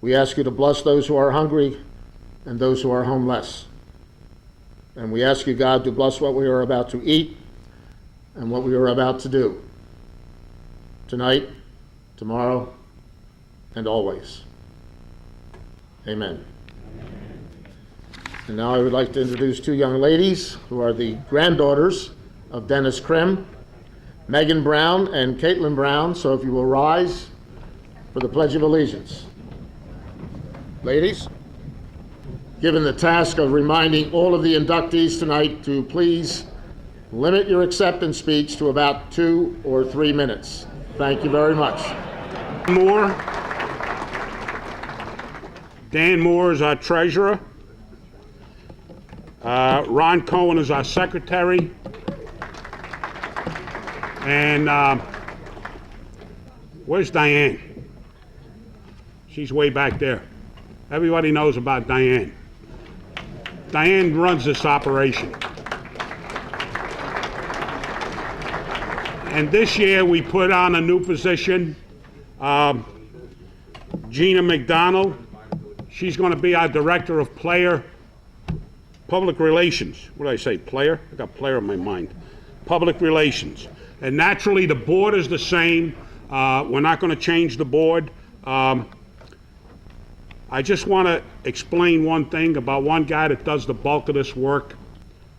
We ask you to bless those who are hungry and those who are homeless. And we ask you, God, to bless what we are about to eat and what we are about to do tonight, tomorrow, and always. Amen. And now I would like to introduce two young ladies who are the granddaughters of Dennis Krim, Megan Brown and Caitlin Brown. So if you will rise for the Pledge of Allegiance. Ladies, given the task of reminding all of the inductees tonight to please limit your acceptance speech to about 2 or 3 minutes. Thank you very much. Dan Moore is our treasurer. Ron Cohen is our secretary. And where's Diane? She's way back there. Everybody knows about Diane. Diane runs this operation. And this year we put on a new position, Gina McDonald. She's going to be our director of public relations. What did I say, player? I got player in my mind. Public relations. And naturally the board is the same. We're not going to change the board. I just want to explain one thing about one guy that does the bulk of this work.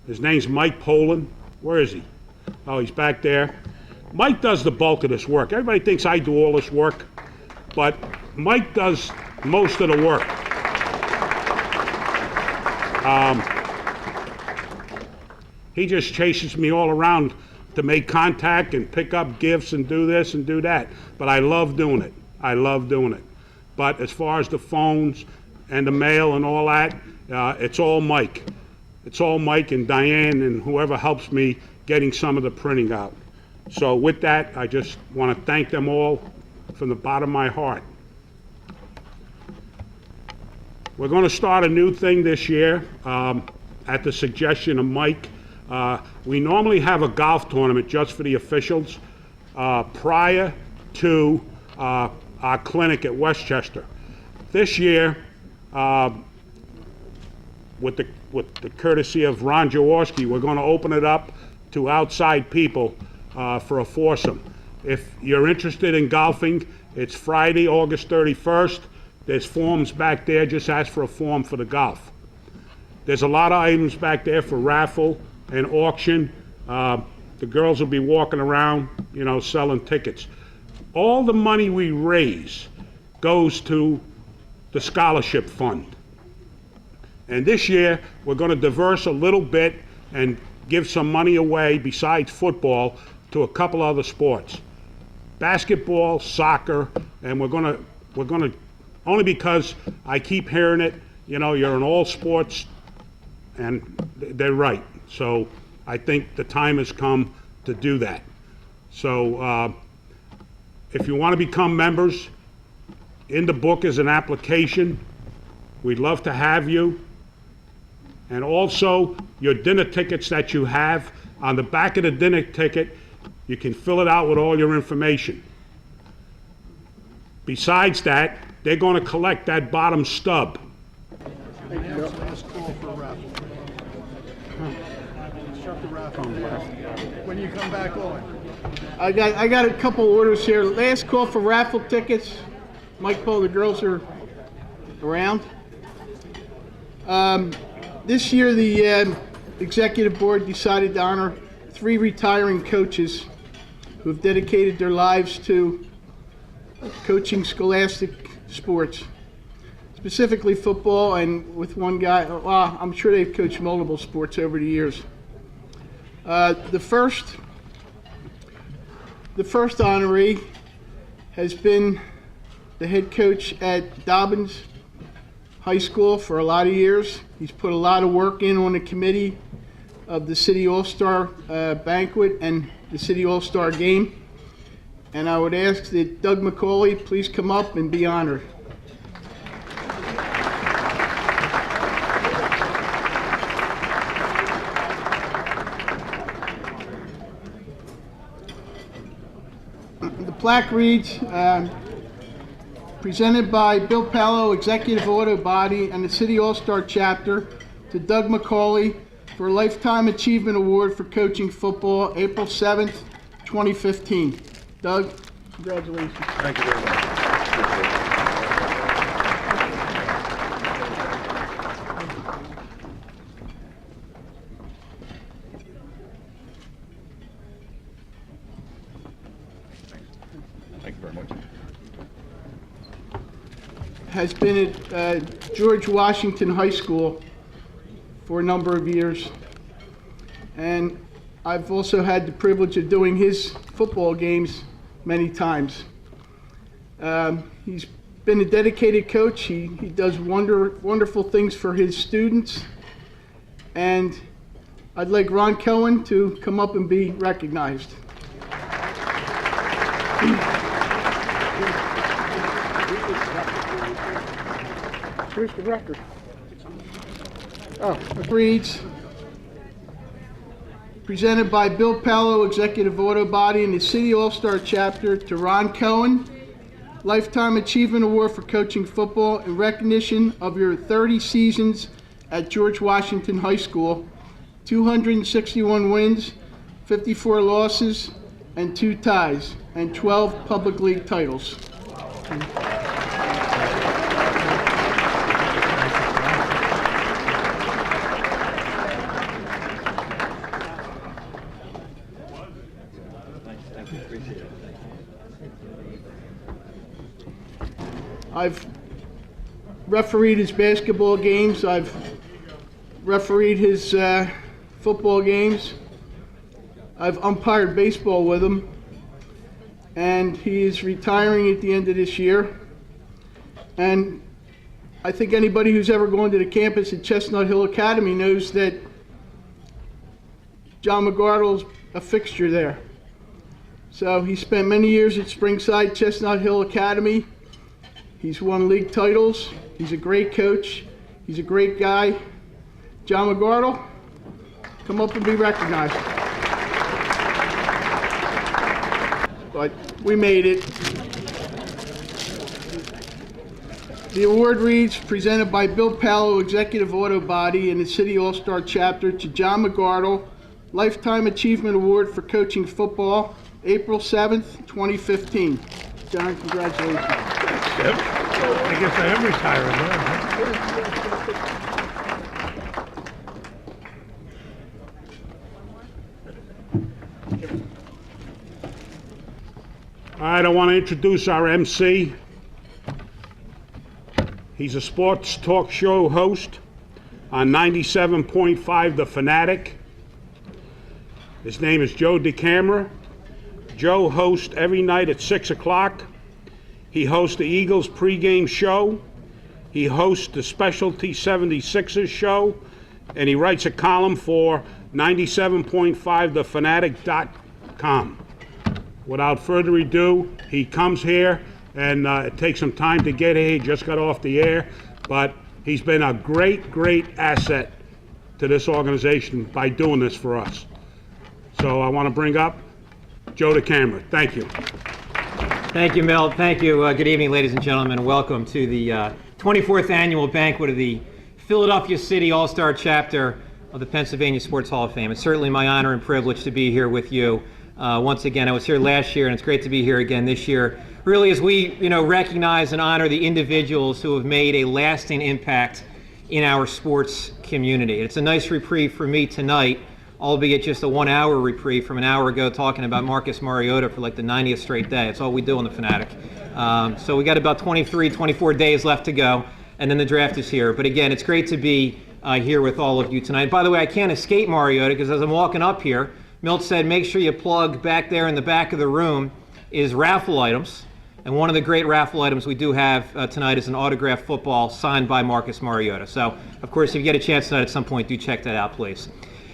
His name's Mike Poland. Where is he? Oh, he's back there. Mike does the bulk of this work. Everybody thinks I do all this work, but Mike does most of the work. He just chases me all around to make contact and pick up gifts and do this and do that. But I love doing it. I love doing it. But as far as the phones and the mail and all that, it's all Mike. It's all Mike and Diane and whoever helps me getting some of the printing out. So with that, I just want to thank them all from the bottom of my heart. We're going to start a new thing this year at the suggestion of Mike. We normally have a golf tournament just for the officials prior to our clinic at Westchester. This year, with the courtesy of Ron Jaworski, we're going to open it up to outside people for a foursome. If you're interested in golfing, it's Friday, August 31st. There's forms back there. Just ask for a form for the golf. There's a lot of items back there for raffle and auction. The girls will be walking around, selling tickets. All the money we raise goes to the scholarship fund. And this year, we're going to diverse a little bit and give some money away besides football to a couple other sports. Basketball, soccer, and we're going to only because I keep hearing it, you're in all sports, and they're right. So I think the time has come to do that. So if you want to become members, in the book is an application. We'd love to have you. And also, your dinner tickets that you have, on the back of the dinner ticket, you can fill it out with all your information. Besides that, they're going to collect that bottom stub. Last call for a raffle. Shut the raffle when you come back on. I got a couple orders here. Last call for raffle tickets. Mike Paul, the girls are around. This year, the executive board decided to honor 3 retiring coaches who have dedicated their lives to coaching scholastic sports, specifically football, and with one guy, well, I'm sure they've coached multiple sports over the years. The first honoree has been the head coach at Dobbins High School for a lot of years. He's put a lot of work in on the committee of the City All-Star Banquet and the City All-Star Game. And I would ask that Doug McCauley please come up and be honored. The plaque reads, presented by Bill Palo, Executive Auto Body, and the City All-Star Chapter, to Doug McCauley for a Lifetime Achievement Award for coaching football, April 7th, 2015. Doug, congratulations. Thank you very much. Thank you very much. Has been at George Washington High School for a number of years, and I've also had the privilege of doing his football games many times. He's been a dedicated coach. He does wonderful things for his students, and I'd like Ron Cohen to come up and be recognized. Here's the record. Oh, it reads, presented by Bill Palo, Executive Auto Body, and the City All-Star Chapter, to Ron Cohen, Lifetime Achievement Award for coaching football in recognition of your 30 seasons at George Washington High School, 261 wins, 54 losses, and 2 ties, and 12 public league titles. I've refereed his basketball games. I've refereed his football games. I've umpired baseball with him. And he is retiring at the end of this year. And I think anybody who's ever gone to the campus at Chestnut Hill Academy knows that John McGardle's a fixture there. So he spent many years at Springside Chestnut Hill Academy. He's won league titles. He's a great coach. He's a great guy. John McGardle, come up and be recognized. But we made it. The award reads, presented by Bill Palo, Executive Auto Body, and the City All-Star Chapter, to John McGardle, Lifetime Achievement Award for coaching football, April 7th, 2015. John, congratulations. Yep. I guess I am retiring now. All right, I want to introduce our MC. He's a sports talk show host on 97.5 The Fanatic. His name is Joe DeCamera. Joe hosts every night at 6 o'clock. He hosts the Eagles pregame show. He hosts the Specialty 76ers show. And he writes a column for 97.5thefanatic.com. Without further ado, he comes here, and it takes some time to get here. He just got off the air. But he's been a great, great asset to this organization by doing this for us. So I want to bring up Joe DeCamera. Thank you. Thank you, Milt. Thank you. Good evening, ladies and gentlemen. Welcome to the 24th annual banquet of the Philadelphia City All-Star Chapter of the Pennsylvania Sports Hall of Fame. It's certainly my honor and privilege to be here with you. Once again, I was here last year, and it's great to be here again this year. Really, as we recognize and honor the individuals who have made a lasting impact in our sports community. It's a nice reprieve for me tonight, albeit just a 1 hour reprieve from an hour ago talking about Marcus Mariota for like the 90th straight day. That's all we do on the Fanatic. So we got about 23, 24 days left to go, and then the draft is here. But again, it's great to be here with all of you tonight. By the way, I can't escape Mariota because as I'm walking up here, Milt said make sure you plug back there in the back of the room is raffle items. And one of the great raffle items we do have tonight is an autographed football signed by Marcus Mariota. So, of course, if you get a chance tonight at some point, do check that out, please.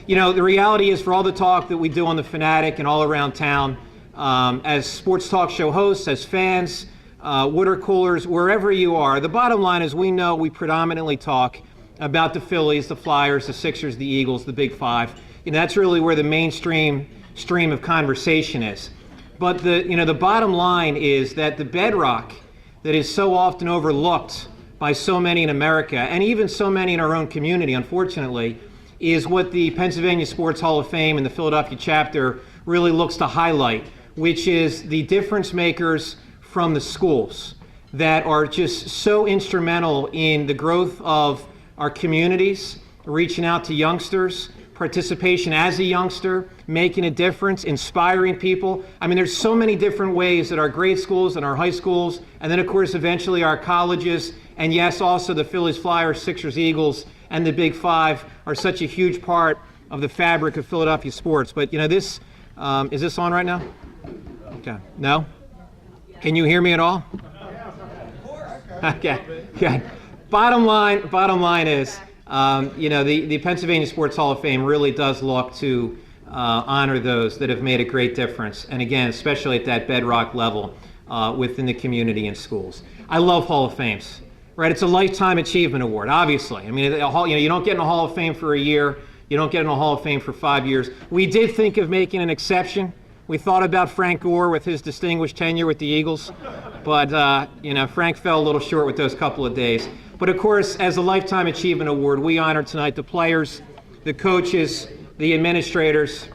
The reality is, for all the talk that we do on the Fanatic and all around town, as sports talk show hosts, as fans, water coolers, wherever you are, the bottom line is we know we predominantly talk about the Phillies, the Flyers, the Sixers, the Eagles, the Big Five. That's really where the mainstream stream of conversation is. But the bottom line is that the bedrock that is so often overlooked by so many in America, and even so many in our own community, unfortunately, is what the Pennsylvania Sports Hall of Fame and the Philadelphia chapter really looks to highlight, which is the difference makers from the schools that are just so instrumental in the growth of our communities, reaching out to youngsters, participation as a youngster, making a difference, inspiring people. I mean, there's so many different ways that our grade schools and our high schools, and then of course eventually our colleges, and yes, also the Phillies, Flyers, Sixers, Eagles, and the Big Five are such a huge part of the fabric of Philadelphia sports. But you know, this, is this on right now? Okay, no? Can you hear me at all? Okay, good. Bottom line is, you know, the Pennsylvania Sports Hall of Fame really does look to honor those that have made a great difference, and again, especially at that bedrock level within the community and schools. I love Hall of Fames, right? It's a lifetime achievement award, obviously. I mean, you know, you don't get in a Hall of Fame for a year, you don't get in a Hall of Fame for 5 years. We did think of making an exception. We thought about Frank Gore with his distinguished tenure with the Eagles, but you know, Frank fell a little short with those couple of days. But of course, as a Lifetime Achievement Award, we honor tonight the players, the coaches, the administrators,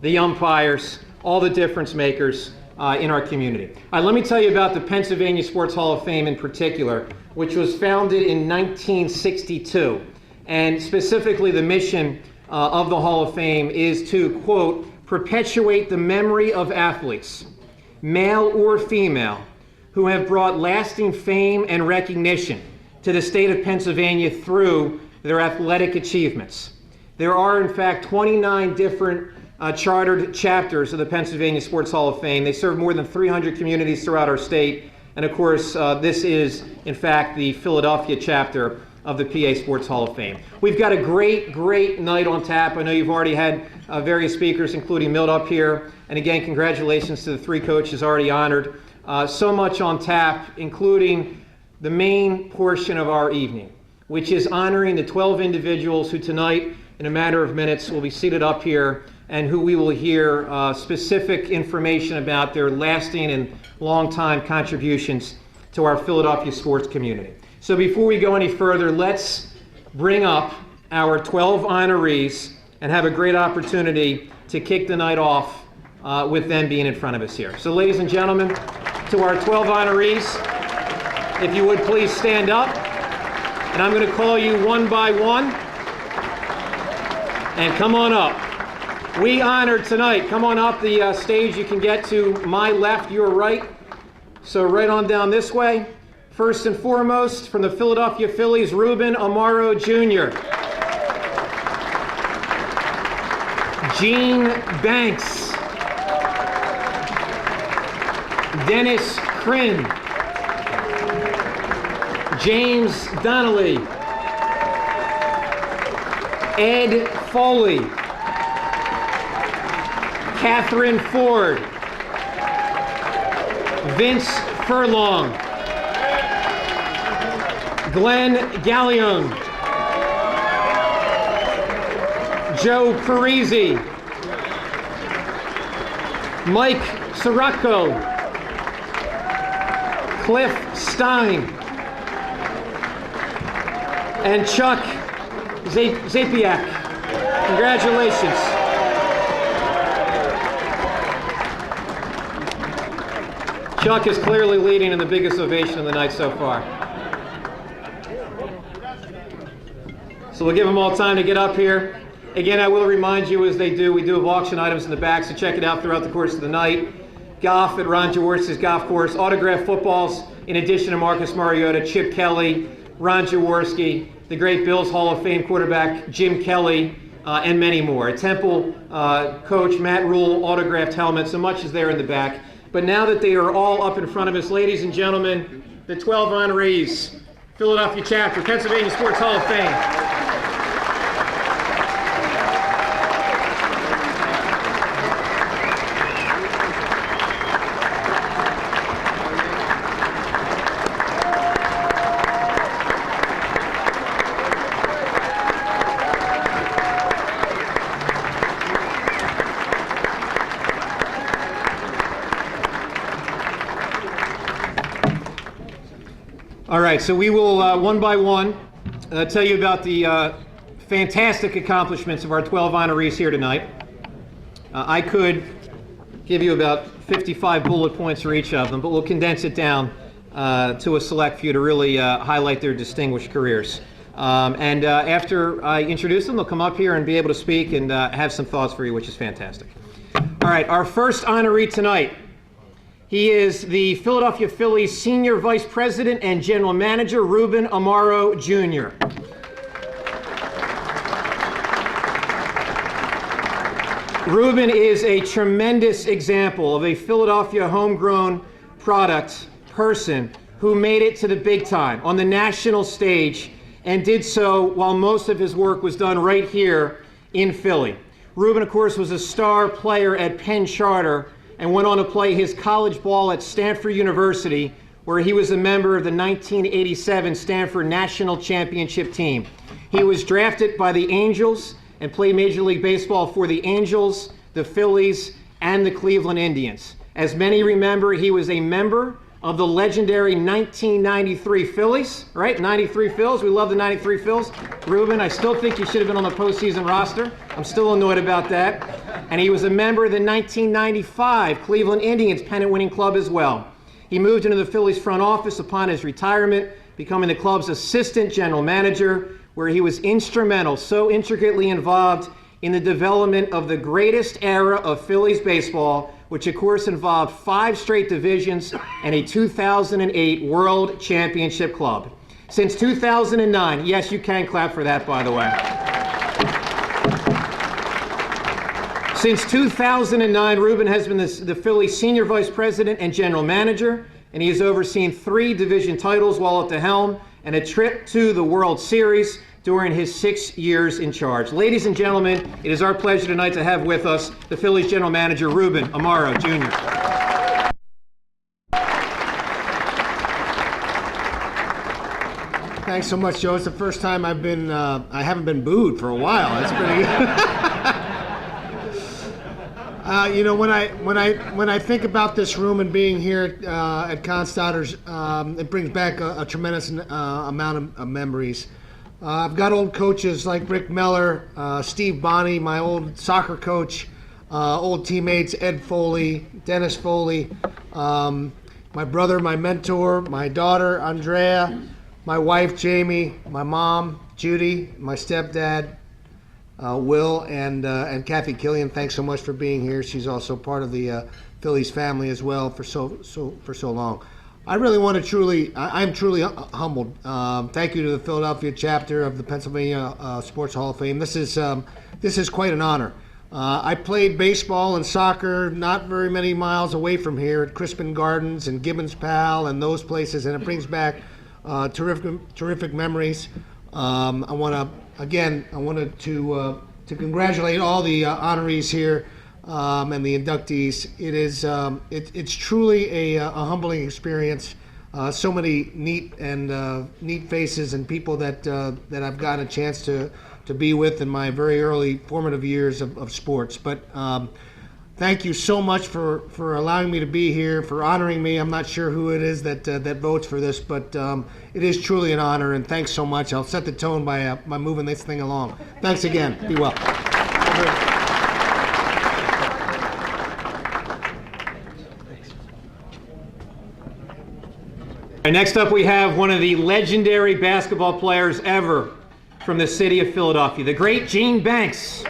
the umpires, all the difference makers in our community. All right, let me tell you about the Pennsylvania Sports Hall of Fame in particular, which was founded in 1962. And specifically, the mission of the Hall of Fame is to, quote, perpetuate the memory of athletes, male or female, who have brought lasting fame and recognition to the state of Pennsylvania through their athletic achievements. There are, in fact, 29 different chartered chapters of the Pennsylvania Sports Hall of Fame. They serve more than 300 communities throughout our state. And of course, this is, in fact, the Philadelphia chapter of the PA Sports Hall of Fame. We've got a great night on tap. I know you've already had various speakers, including Milt up here. And again, congratulations to the 3 coaches already honored. So much on tap, including the main portion of our evening, which is honoring the 12 individuals who tonight, in a matter of minutes, will be seated up here and who we will hear specific information about their lasting and long-time contributions to our Philadelphia sports community. So before we go any further, let's bring up our 12 honorees and have a great opportunity to kick the night off with them being in front of us here. So ladies and gentlemen, to our 12 honorees, if you would please stand up, and I'm going to call you one by one, and come on up. We honor tonight, come on up the stage. You can get to my left, your right, so right on down this way. First and foremost, from the Philadelphia Phillies, Ruben Amaro Jr. Gene Banks. Dennis Crin. James Donnelly. Ed Foley. Catherine Ford. Vince Furlong. Glenn Gallione, Joe Parisi, Mike Sirocco, Cliff Stein, and Chuck Zapiak. Congratulations. Chuck is clearly leading in the biggest ovation of the night so far. So we'll give them all time to get up here. Again, I will remind you, as they do, we do have auction items in the back, so check it out throughout the course of the night. Golf at Ron Jaworski's golf course, autographed footballs, in addition to Marcus Mariota, Chip Kelly, Ron Jaworski, the great Bills Hall of Fame quarterback Jim Kelly, and many more. A Temple coach, Matt Rule, autographed helmets, so much is there in the back. But now that they are all up in front of us, ladies and gentlemen, the 12 honorees, Philadelphia chapter, Pennsylvania Sports Hall of Fame. All right, so we will one by one tell you about the fantastic accomplishments of our 12 honorees here tonight. I could give you about 55 bullet points for each of them, but we'll condense it down to a select few to really highlight their distinguished careers. And after I introduce them, they'll come up here and be able to speak and have some thoughts for you, which is fantastic. All right, our first honoree tonight. He is the Philadelphia Phillies Senior Vice President and General Manager, Ruben Amaro Jr. Ruben is a tremendous example of a Philadelphia homegrown product person who made it to the big time on the national stage and did so while most of his work was done right here in Philly. Ruben, of course, was a star player at Penn Charter and went on to play his college ball at Stanford University, where he was a member of the 1987 Stanford National Championship team. He was drafted by the Angels and played Major League Baseball for the Angels, the Phillies, and the Cleveland Indians. As many remember, he was a member of the legendary 1993 Phillies, right? 93 Phils. We love the 93 Phils. Ruben, I still think you should have been on the postseason roster. I'm still annoyed about that. And he was a member of the 1995 Cleveland Indians pennant-winning club as well. He moved into the Phillies front office upon his retirement, becoming the club's assistant general manager, where he was instrumental, so intricately involved in the development of the greatest era of Phillies baseball, which of course involved 5 straight divisions and a 2008 World Championship club. Since 2009, yes, you can clap for that, by the way. Since 2009, Ruben has been the Phillies Senior Vice President and General Manager, and he has overseen 3 division titles while at the helm and a trip to the World Series during his 6 years in charge. Ladies and gentlemen, it is our pleasure tonight to have with us the Phillies General Manager, Ruben Amaro Jr. Thanks so much, Joe. It's the first time I haven't been booed for a while. That's pretty good. When I think about this room and being here at Constadter's, it brings back a tremendous amount of memories. I've got old coaches like Rick Meller, Steve Bonney, my old soccer coach, old teammates Ed Foley, Dennis Foley, my brother, my mentor, my daughter Andrea, my wife Jamie, my mom Judy, my stepdad Will, and Kathy Killian. Thanks so much for being here. She's also part of the Phillies family as well for so long. I really want to I'm truly humbled. Thank you to the Philadelphia chapter of the Pennsylvania Sports Hall of Fame. This is quite an honor. I played baseball and soccer not very many miles away from here at Crispin Gardens and Gibbons Pal and those places, and it brings back terrific memories. I wanted to congratulate all the honorees here. And the inductees. It's truly a humbling experience. So many neat faces and people that I've gotten a chance to be with in my very early formative years of sports. But thank you so much for allowing me to be here, for honoring me. I'm not sure who it is that votes for this, but it is truly an honor. And thanks so much. I'll set the tone by moving this thing along. Thanks again. Be well. And next up, we have one of the legendary basketball players ever from the city of Philadelphia, the great Gene Banks.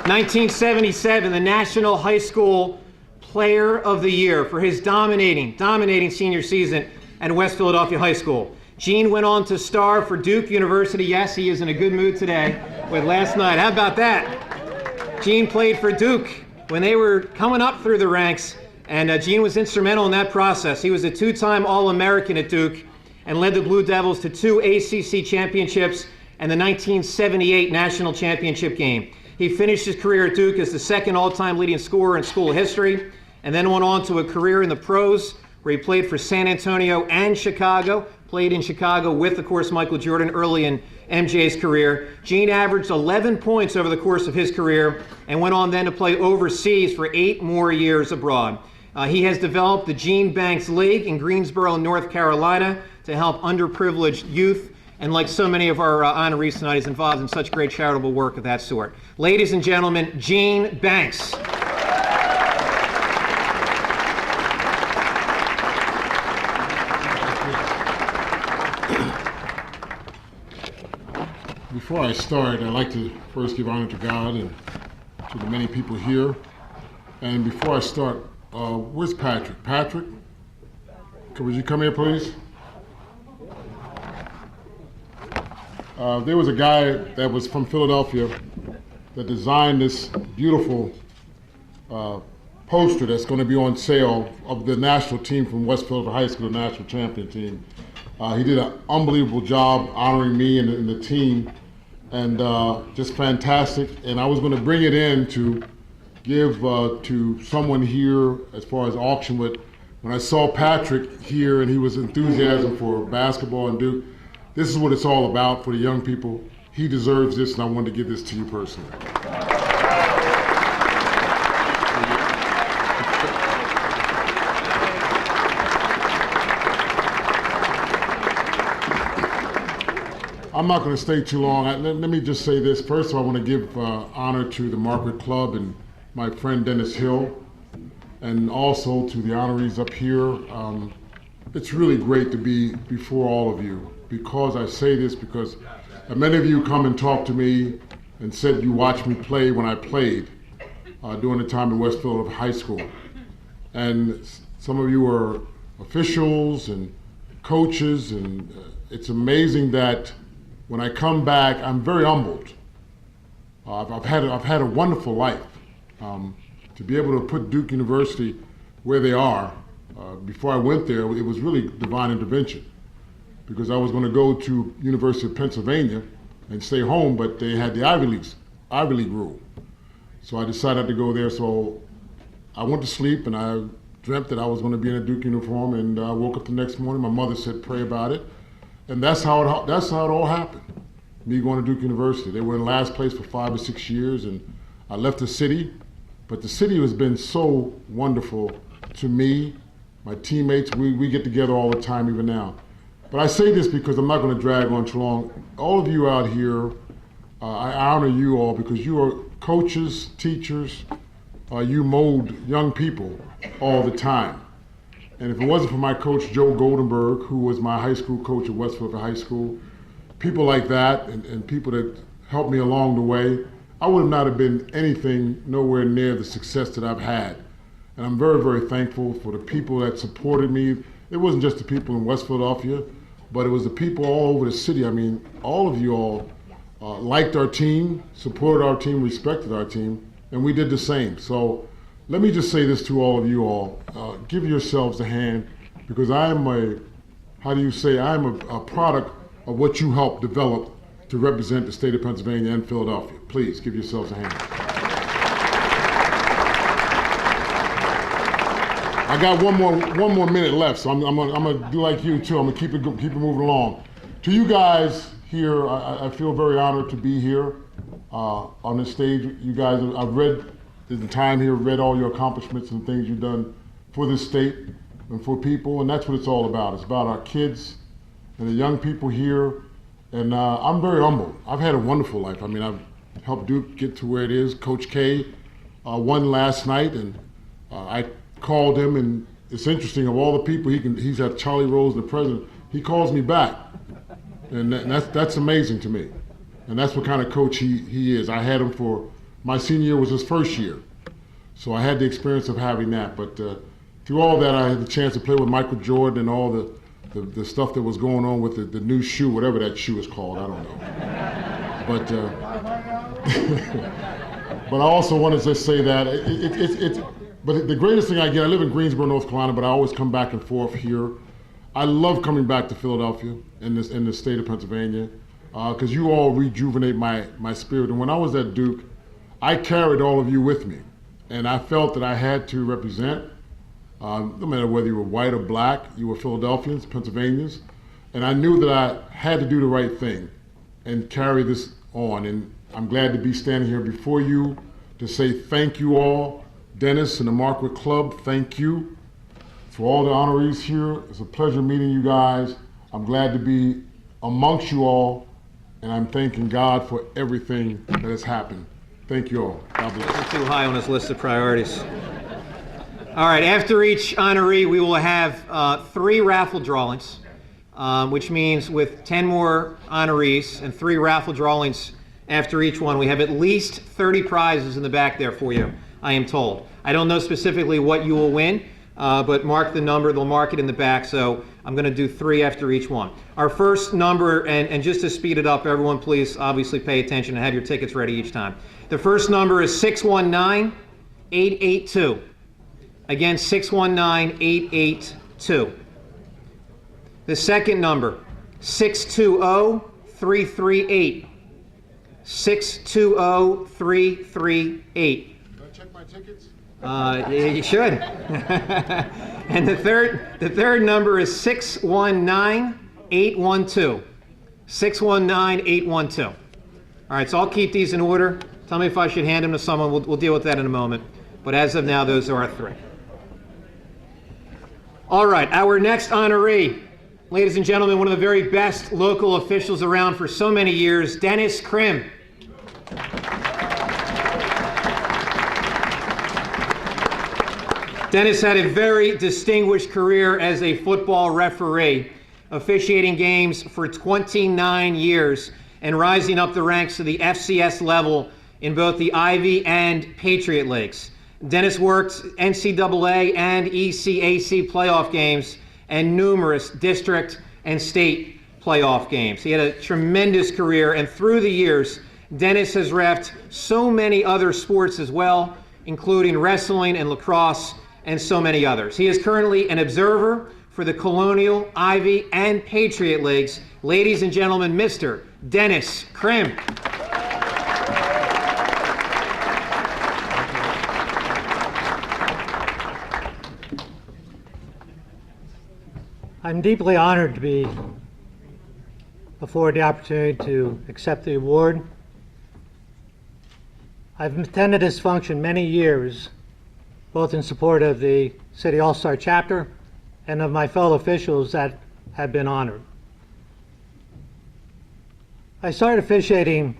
(1977), the National High School Player of the Year for his dominating senior season at West Philadelphia High School. Gene went on to star for Duke University. Yes, he is in a good mood today with last night. How about that? Gene played for Duke when they were coming up through the ranks, and Gene was instrumental in that process. He was a 2-time All-American at Duke and led the Blue Devils to 2 ACC championships and the 1978 National Championship game. He finished his career at Duke as the 2nd all-time leading scorer in school history, and then went on to a career in the pros where he played for San Antonio and Chicago, played in Chicago with, of course, Michael Jordan early in MJ's career. Gene averaged 11 points over the course of his career and went on then to play overseas for 8 more years abroad. He has developed the Gene Banks League in Greensboro, North Carolina, to help underprivileged youth. And like so many of our honorees tonight, is involved in such great charitable work of that sort. Ladies and gentlemen, Gene Banks. Before I start, I'd like to first give honor to God and to the many people here. And before I start, where's Patrick? Patrick, would you come here, please? There was a guy that was from Philadelphia that designed this beautiful poster that's going to be on sale of the national team from West Philadelphia High School, the national champion team. He did an unbelievable job honoring me and the team, and just fantastic. And I was going to bring it in to give to someone here as far as auction with. When I saw Patrick here and he was enthusiasm for basketball and Duke, this is what it's all about for the young people. He deserves this, and I wanted to give this to you personally. I'm not going to stay too long. Let me just say this. First of all, I want to give honor to the Banquet Club and my friend Dennis Hill, and also to the honorees up here. It's really great to be before all of you, because I say this because many of you come and talk to me and said you watched me play when I played during the time in West Philadelphia High School. And some of you are officials and coaches, and it's amazing that when I come back, I'm very humbled. I've had a wonderful life. To be able to put Duke University where they are, before I went there, it was really divine intervention, because I was going to go to University of Pennsylvania and stay home, but they had the Ivy League rule. So I decided to go there. So I went to sleep and I dreamt that I was going to be in a Duke uniform, and I woke up the next morning. My mother said, pray about it. And that's how it all happened. Me going to Duke University. They were in last place for 5 or 6 years, and I left the city. But the city has been so wonderful to me, my teammates. We get together all the time, even now. But I say this because I'm not going to drag on too long. All of you out here, I honor you all because you are coaches, teachers. You mold young people all the time. And if it wasn't for my coach, Joe Goldenberg, who was my high school coach at West Philadelphia High School, people like that and people that helped me along the way, I would not have been anything nowhere near the success that I've had. And I'm very, very thankful for the people that supported me. It wasn't just the people in West Philadelphia, but it was the people all over the city. I mean, all of you all liked our team, supported our team, respected our team, and we did the same. So let me just say this to all of you all. Give yourselves a hand, because I am a product of what you helped develop to represent the state of Pennsylvania and Philadelphia. Please give yourselves a hand. I got one more minute left, so I'm gonna do like you too. I'm gonna keep it moving along. To you guys here, I feel very honored to be here on this stage. You guys, I've read the time here, read all your accomplishments and things you've done for this state and for people, and that's what it's all about. It's about our kids and the young people here, and I'm very humble. I've had a wonderful life. I mean, I've helped Duke get to where it is. Coach K won last night, and I called him, and it's interesting, of all the people he's had Charlie Rose, the president, he calls me back, and that's amazing to me, and that's what kind of coach he is. I had him for, my senior year was his first year, so I had the experience of having that, but through all that, I had the chance to play with Michael Jordan and all the stuff that was going on with the new shoe, whatever that shoe is called, I don't know, but but I also wanted to say that it's but the greatest thing I get, I live in Greensboro, North Carolina, but I always come back and forth here. I love coming back to Philadelphia in the state of Pennsylvania, because you all rejuvenate my spirit. And when I was at Duke, I carried all of you with me, and I felt that I had to represent, no matter whether you were white or black, you were Philadelphians, Pennsylvanians, and I knew that I had to do the right thing and carry this on. And I'm glad to be standing here before you to say thank you all. Dennis and the Marquette Club, thank you. To all the honorees here, it's a pleasure meeting you guys. I'm glad to be amongst you all, and I'm thanking God for everything that has happened. Thank you all. God bless. Too high on his list of priorities. All right, after each honoree, we will have 3 raffle drawings, which means with 10 more honorees and 3 raffle drawings after each one, we have at least 30 prizes in the back there for you, I am told. I don't know specifically what you will win, but mark the number, they'll mark it in the back, so I'm going to do 3 after each one. Our first number, and just to speed it up, everyone please obviously pay attention and have your tickets ready each time. The first number is 619-882. Again, 619-882. The second number, 620-338. 620-338. Can I check my tickets? You should. And the third number is 619-812. 619-812. All right, so I'll keep these in order. Tell me if I should hand them to someone. We'll deal with that in a moment. But as of now, those are our 3. All right, our next honoree, ladies and gentlemen, one of the very best local officials around for so many years, Dennis Krim. Dennis had a very distinguished career as a football referee, officiating games for 29 years and rising up the ranks to the FCS level in both the Ivy and Patriot Leagues. Dennis worked NCAA and ECAC playoff games and numerous district and state playoff games. He had a tremendous career, and through the years, Dennis has reffed so many other sports as well, including wrestling and lacrosse and so many others. He is currently an observer for the Colonial, Ivy, and Patriot Leagues. Ladies and gentlemen, Mr. Dennis Krim. I'm deeply honored to be afforded the opportunity to accept the award. I've attended this function many years, both in support of the City All-Star chapter and of my fellow officials that have been honored. I started officiating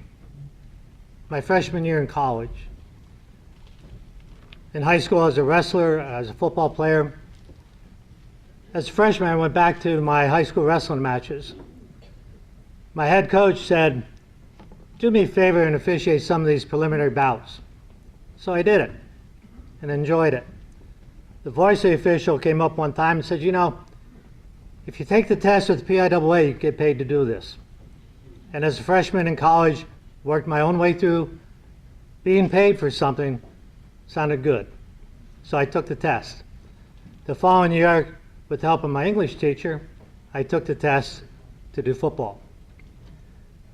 my freshman year in college. In high school, as a wrestler, as a football player. As a freshman, I went back to my high school wrestling matches. My head coach said, do me a favor and officiate some of these preliminary bouts. So I did it and enjoyed it. The varsity official came up one time and said, you know, if you take the test with the PIAA, you get paid to do this. And as a freshman in college, worked my own way through being paid for something, sounded good. So I took the test. The following year, with the help of my English teacher, I took the test to do football.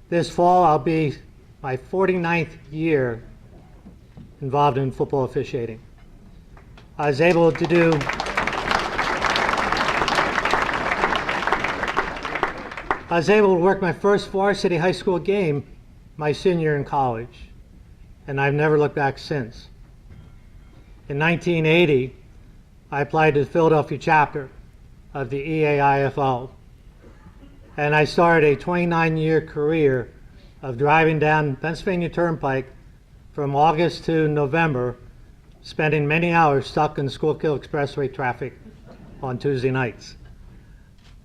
This fall, I'll be my 49th year involved in football officiating. I was able to work my first varsity high school game my senior year in college, and I've never looked back since. In 1980, I applied to the Philadelphia chapter of the EAIFL, and I started a 29-year career of driving down Pennsylvania Turnpike from August to November, spending many hours stuck in Schuylkill Expressway traffic on Tuesday nights.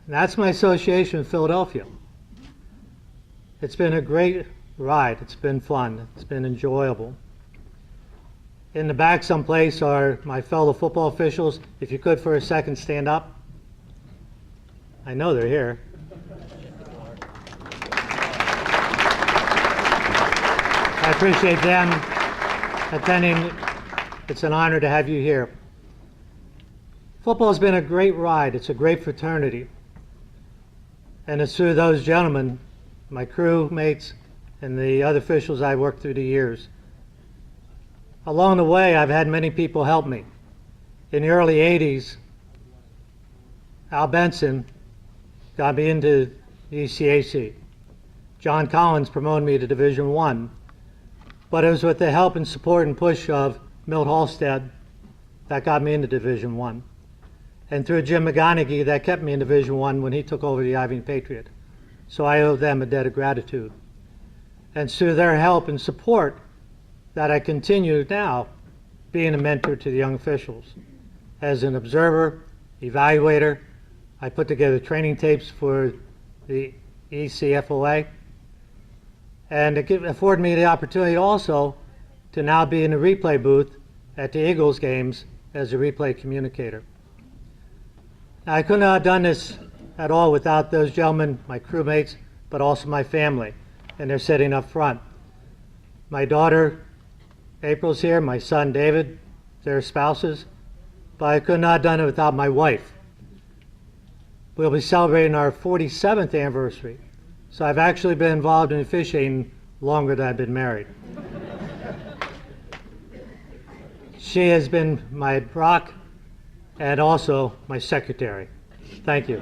And that's my association with Philadelphia. It's been a great ride. It's been fun. It's been enjoyable. In the back someplace are my fellow football officials. If you could for a second stand up. I know they're here. I appreciate them attending. It's an honor to have you here. Football has been a great ride. It's a great fraternity. And it's through those gentlemen, my crew mates, and the other officials I worked through the years. Along the way, I've had many people help me. In the early 80s, Al Benson got me into the ECAC. John Collins promoted me to Division I. But it was with the help and support and push of Milt Halstead that got me into Division I. And through Jim McGonigal, that kept me in Division I when he took over the Ivy Patriot. So I owe them a debt of gratitude. And it's through their help and support that I continue now being a mentor to the young officials. As an observer, evaluator, I put together training tapes for the ECFOA, and it afforded me the opportunity also to now be in the replay booth at the Eagles games as a replay communicator. Now, I couldn't have done this at all without those gentlemen, my crewmates, but also my family, and they're sitting up front. My daughter, April's here, my son, David, their spouses, but I could not have done it without my wife. We'll be celebrating our 47th anniversary, so I've actually been involved in officiating longer than I've been married. She has been my rock and also my secretary. Thank you.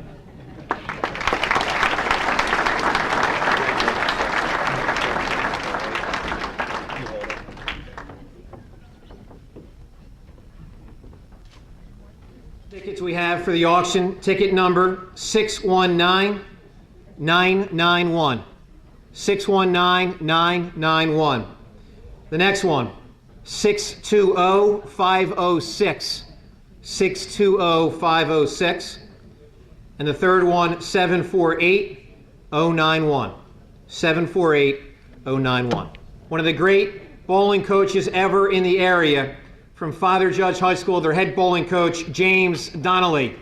Tickets we have for the auction, ticket number 619991. 619991. The next one, 620506. 620506. And the third one, 748091. 748091. One of the great bowling coaches ever in the area, from Father Judge High School, their head bowling coach, James Donnelly.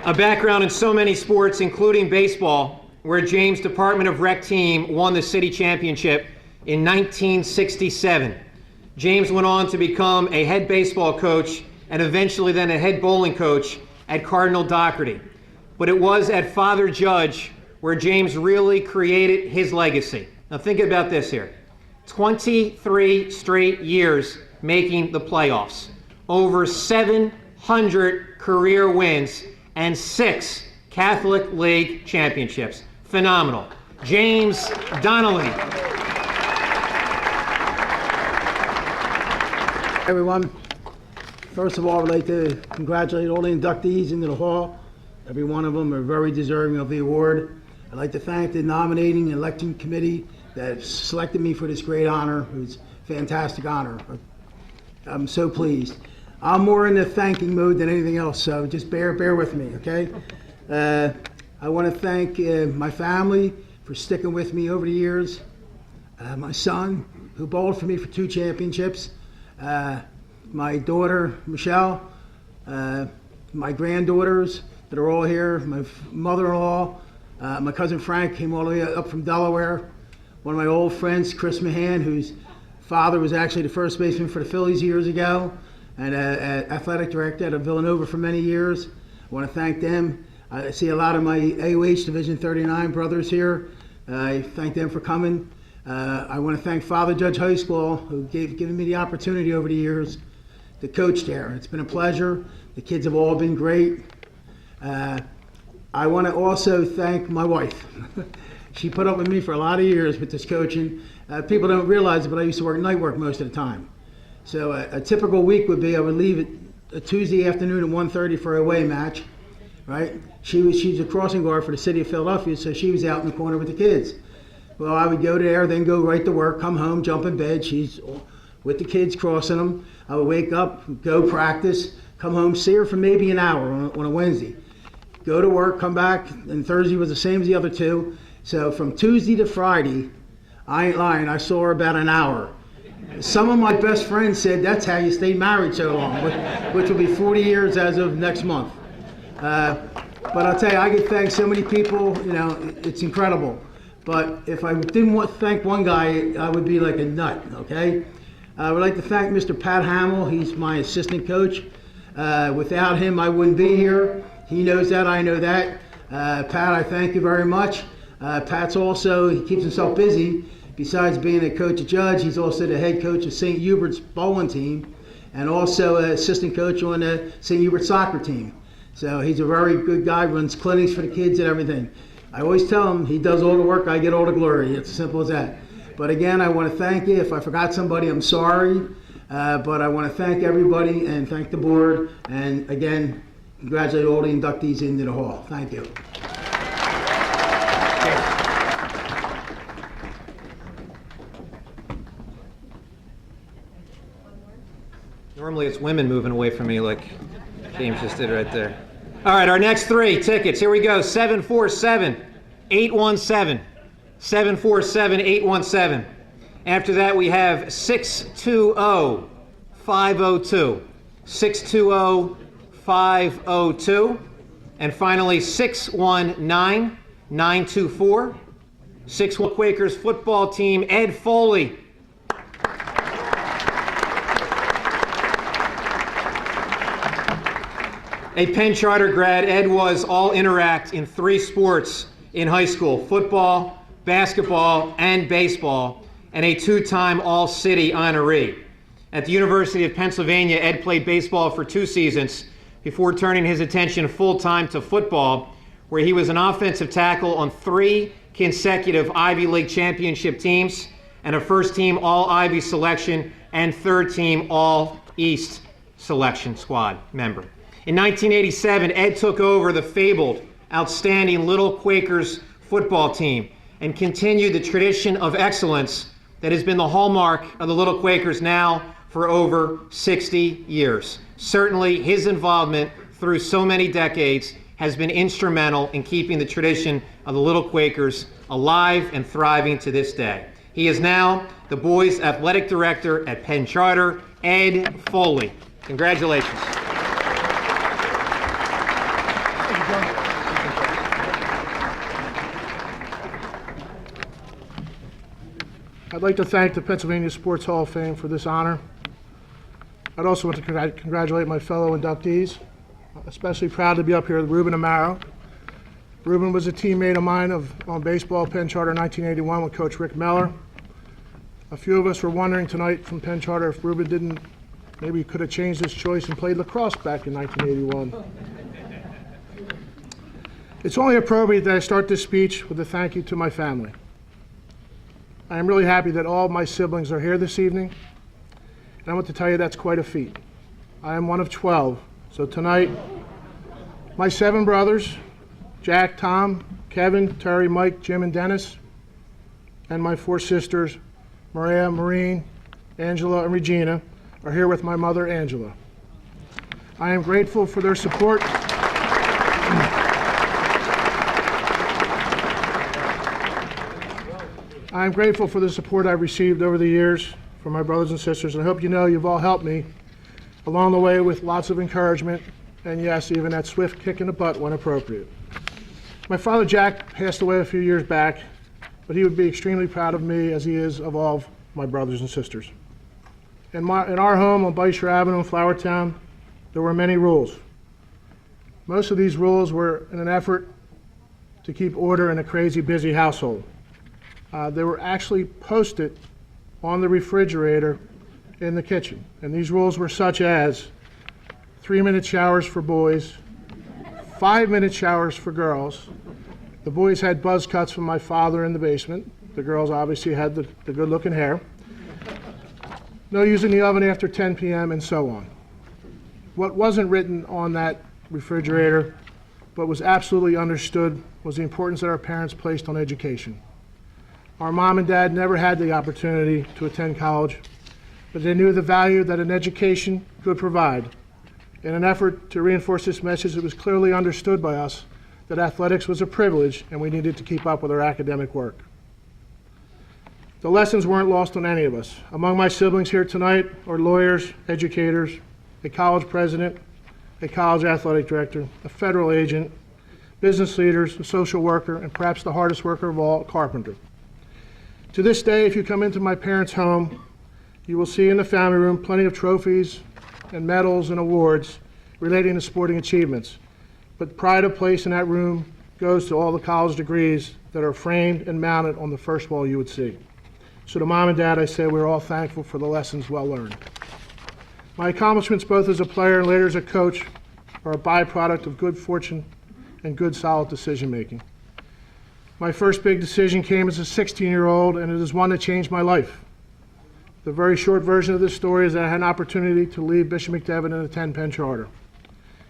A background in so many sports, including baseball, where James' Department of Rec team won the city championship in 1967. James went on to become a head baseball coach and eventually then a head bowling coach at Cardinal Doherty. But it was at Father Judge where James really created his legacy. Now think about this here. 23 straight years making the playoffs, over 700 career wins, and 6 Catholic League championships. Phenomenal. James Donnelly. Everyone, first of all, I'd like to congratulate all the inductees into the hall. Every one of them are very deserving of the award. I'd like to thank the nominating and election committee that selected me for this great honor. It was a fantastic honor. I'm so pleased. I'm more in the thanking mode than anything else, so just bear with me, okay? I want to thank my family for sticking with me over the years. My son, who bowled for me for 2 championships. My daughter, Michelle. My granddaughters that are all here. My mother-in-law. My cousin Frank came all the way up from Delaware. One of my old friends, Chris Mahan, whose father was actually the first baseman for the Phillies years ago, and athletic director at Villanova for many years. I want to thank them. I see a lot of my AOH Division 39 brothers here. I thank them for coming. I want to thank Father Judge High School, who given me the opportunity over the years to coach there. It's been a pleasure. The kids have all been great. I want to also thank my wife. She put up with me for a lot of years with this coaching. People don't realize it, but I used to work night work most of the time. So a typical week would be I would leave at a Tuesday afternoon at 1:30 for a away match, right? She was a crossing guard for the city of Philadelphia, so she was out in the corner with the kids. Well, I would go there, then go right to work, come home, jump in bed. She's with the kids crossing them. I would wake up, go practice, come home, see her for maybe an hour on a Wednesday. Go to work, come back, and Thursday was the same as the other 2. So from Tuesday to Friday, I ain't lying, I saw her about an hour. Some of my best friends said that's how you stay married so long, which will be 40 years as of next month. But I'll tell you, I could thank so many people, it's incredible. But if I didn't want to thank one guy, I would be like a nut, okay? I would like to thank Mr. Pat Hamill. He's my assistant coach. Without him, I wouldn't be here. He knows that, I know that. Pat, I thank you very much. Pat's also, he keeps himself busy. Besides being a coach at Judge, he's also the head coach of St. Hubert's bowling team and also an assistant coach on the St. Hubert soccer team. So he's a very good guy, runs clinics for the kids and everything. I always tell him he does all the work, I get all the glory. It's as simple as that. But again, I want to thank you. If I forgot somebody, I'm sorry. But I want to thank everybody and thank the board. And again, congratulate all the inductees into the hall. Thank you. Normally it's women moving away from me like James just did right there. All right, our next three tickets. Here we go. 747-817. 747-817. After that, we have 620-502. 620-502. And finally, 619-924. 61 Quakers football team, Ed Foley. A Penn Charter grad, Ed was all interact in 3 sports in high school: football, basketball, and baseball, and a 2-time All-City honoree. At the University of Pennsylvania, Ed played baseball for 2 seasons before turning his attention full-time to football, where he was an offensive tackle on 3 consecutive Ivy League championship teams and a first-team All-Ivy selection and third-team All-East selection squad member. In 1987, Ed took over the fabled, outstanding Little Quakers football team and continued the tradition of excellence that has been the hallmark of the Little Quakers now for over 60 years. Certainly, his involvement through so many decades has been instrumental in keeping the tradition of the Little Quakers alive and thriving to this day. He is now the boys' athletic director at Penn Charter, Ed Foley. Congratulations. I'd like to thank the Pennsylvania Sports Hall of Fame for this honor. I'd also want to congratulate my fellow inductees. Especially proud to be up here with Ruben Amaro. Ruben was a teammate of mine on baseball, Penn Charter 1981 with Coach Rick Meller. A few of us were wondering tonight from Penn Charter if Ruben maybe could have changed his choice and played lacrosse back in 1981. It's only appropriate that I start this speech with a thank you to my family. I am really happy that all my siblings are here this evening, and I want to tell you that's quite a feat. I am one of 12, so tonight, my 7 brothers, Jack, Tom, Kevin, Terry, Mike, Jim, and Dennis, and my 4 sisters, Maria, Maureen, Angela, and Regina, are here with my mother, Angela. I am grateful for their support. I am grateful for the support I've received over the years from my brothers and sisters, and I hope you know you've all helped me along the way with lots of encouragement, and yes, even that swift kick in the butt when appropriate. My father, Jack, passed away a few years back, but he would be extremely proud of me as he is of all of my brothers and sisters. In our home on Bayshore Avenue in Flowertown, there were many rules. Most of these rules were in an effort to keep order in a crazy busy household. They were actually posted on the refrigerator in the kitchen. And these rules were such as 3-minute showers for boys, 5-minute showers for girls. The boys had buzz cuts from my father in the basement. The girls obviously had the good-looking hair. No using the oven after 10 p.m. and so on. What wasn't written on that refrigerator, but was absolutely understood, was the importance that our parents placed on education. Our mom and dad never had the opportunity to attend college, but they knew the value that an education could provide. In an effort to reinforce this message, it was clearly understood by us that athletics was a privilege and we needed to keep up with our academic work. The lessons weren't lost on any of us. Among my siblings here tonight are lawyers, educators, a college president, a college athletic director, a federal agent, business leaders, a social worker, and perhaps the hardest worker of all, a carpenter. To this day, if you come into my parents' home, you will see in the family room plenty of trophies and medals and awards relating to sporting achievements. But pride of place in that room goes to all the college degrees that are framed and mounted on the first wall you would see. So to Mom and Dad, I say we're all thankful for the lessons well learned. My accomplishments both as a player and later as a coach are a byproduct of good fortune and good solid decision making. My first big decision came as a 16-year-old, and it is one that changed my life. The very short version of this story is that I had an opportunity to leave Bishop McDevitt and attend Penn Charter.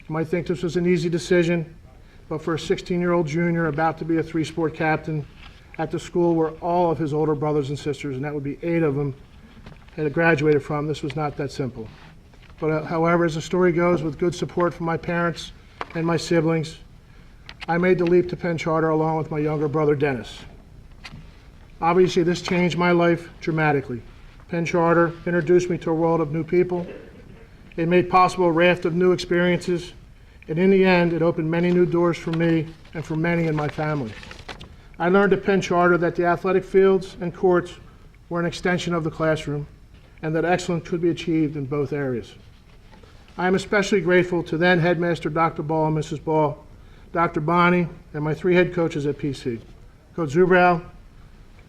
You might think this was an easy decision, but for a 16-year-old junior about to be a three-sport captain at the school where all of his older brothers and sisters, and that would be 8 of them, had graduated from, this was not that simple. But however, as the story goes, with good support from my parents and my siblings, I made the leap to Penn Charter along with my younger brother, Dennis. Obviously, this changed my life dramatically. Penn Charter introduced me to a world of new people. It made possible a raft of new experiences, and in the end, it opened many new doors for me and for many in my family. I learned at Penn Charter that the athletic fields and courts were an extension of the classroom, and that excellence could be achieved in both areas. I am especially grateful to then Headmaster Dr. Ball and Mrs. Ball, Dr. Bonney, and my 3 head coaches at PC, Coach Zubrow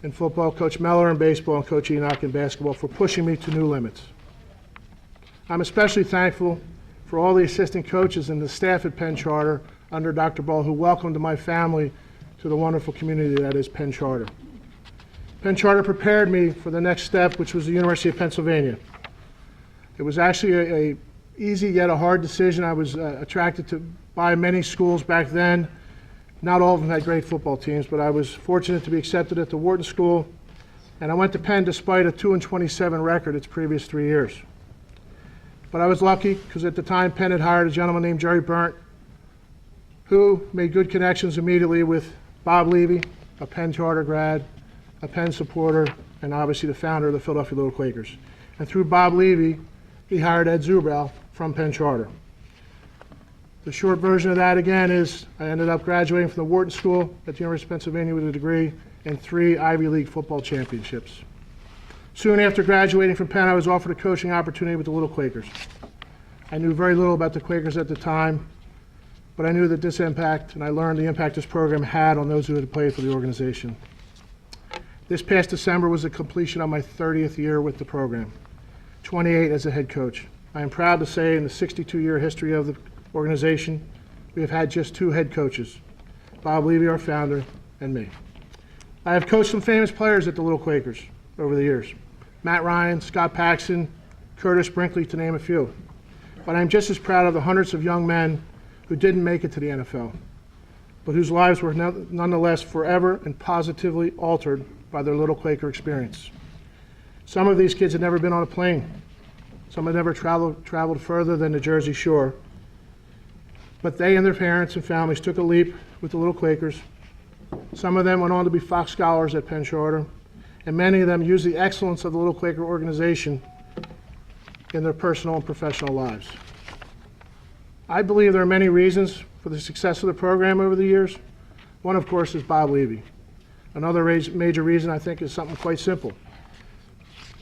in football, Coach Meller in baseball, and Coach Enoch in basketball for pushing me to new limits. I'm especially thankful for all the assistant coaches and the staff at Penn Charter under Dr. Ball who welcomed my family to the wonderful community that is Penn Charter. Penn Charter prepared me for the next step, which was the University of Pennsylvania. It was actually a easy yet a hard decision. I was attracted to by many schools back then. Not all of them had great football teams, but I was fortunate to be accepted at the Wharton School, and I went to Penn despite a 2-27 record its previous 3 years. But I was lucky because at the time Penn had hired a gentleman named Jerry Burnt, who made good connections immediately with Bob Levy, a Penn Charter grad, a Penn supporter, and obviously the founder of the Philadelphia Little Quakers. And through Bob Levy, he hired Ed Zubrow from Penn Charter. The short version of that, again, is I ended up graduating from the Wharton School at the University of Pennsylvania with a degree and 3 Ivy League football championships. Soon after graduating from Penn, I was offered a coaching opportunity with the Little Quakers. I knew very little about the Quakers at the time, but I knew that this impact, and I learned the impact this program had on those who had played for the organization. This past December was the completion of my 30th year with the program, 28 as a head coach. I am proud to say in the 62-year history of the organization, we have had just 2 head coaches, Bob Levy, our founder, and me. I have coached some famous players at the Little Quakers over the years. Matt Ryan, Scott Paxson, Curtis Brinkley, to name a few. But I'm just as proud of the hundreds of young men who didn't make it to the NFL, but whose lives were nonetheless forever and positively altered by their Little Quaker experience. Some of these kids had never been on a plane. Some had never traveled further than the Jersey Shore. But they and their parents and families took a leap with the Little Quakers. Some of them went on to be Fox Scholars at Penn Charter, and many of them used the excellence of the Little Quaker organization in their personal and professional lives. I believe there are many reasons for the success of the program over the years. One, of course, is Bob Levy. Another major reason, I think, is something quite simple.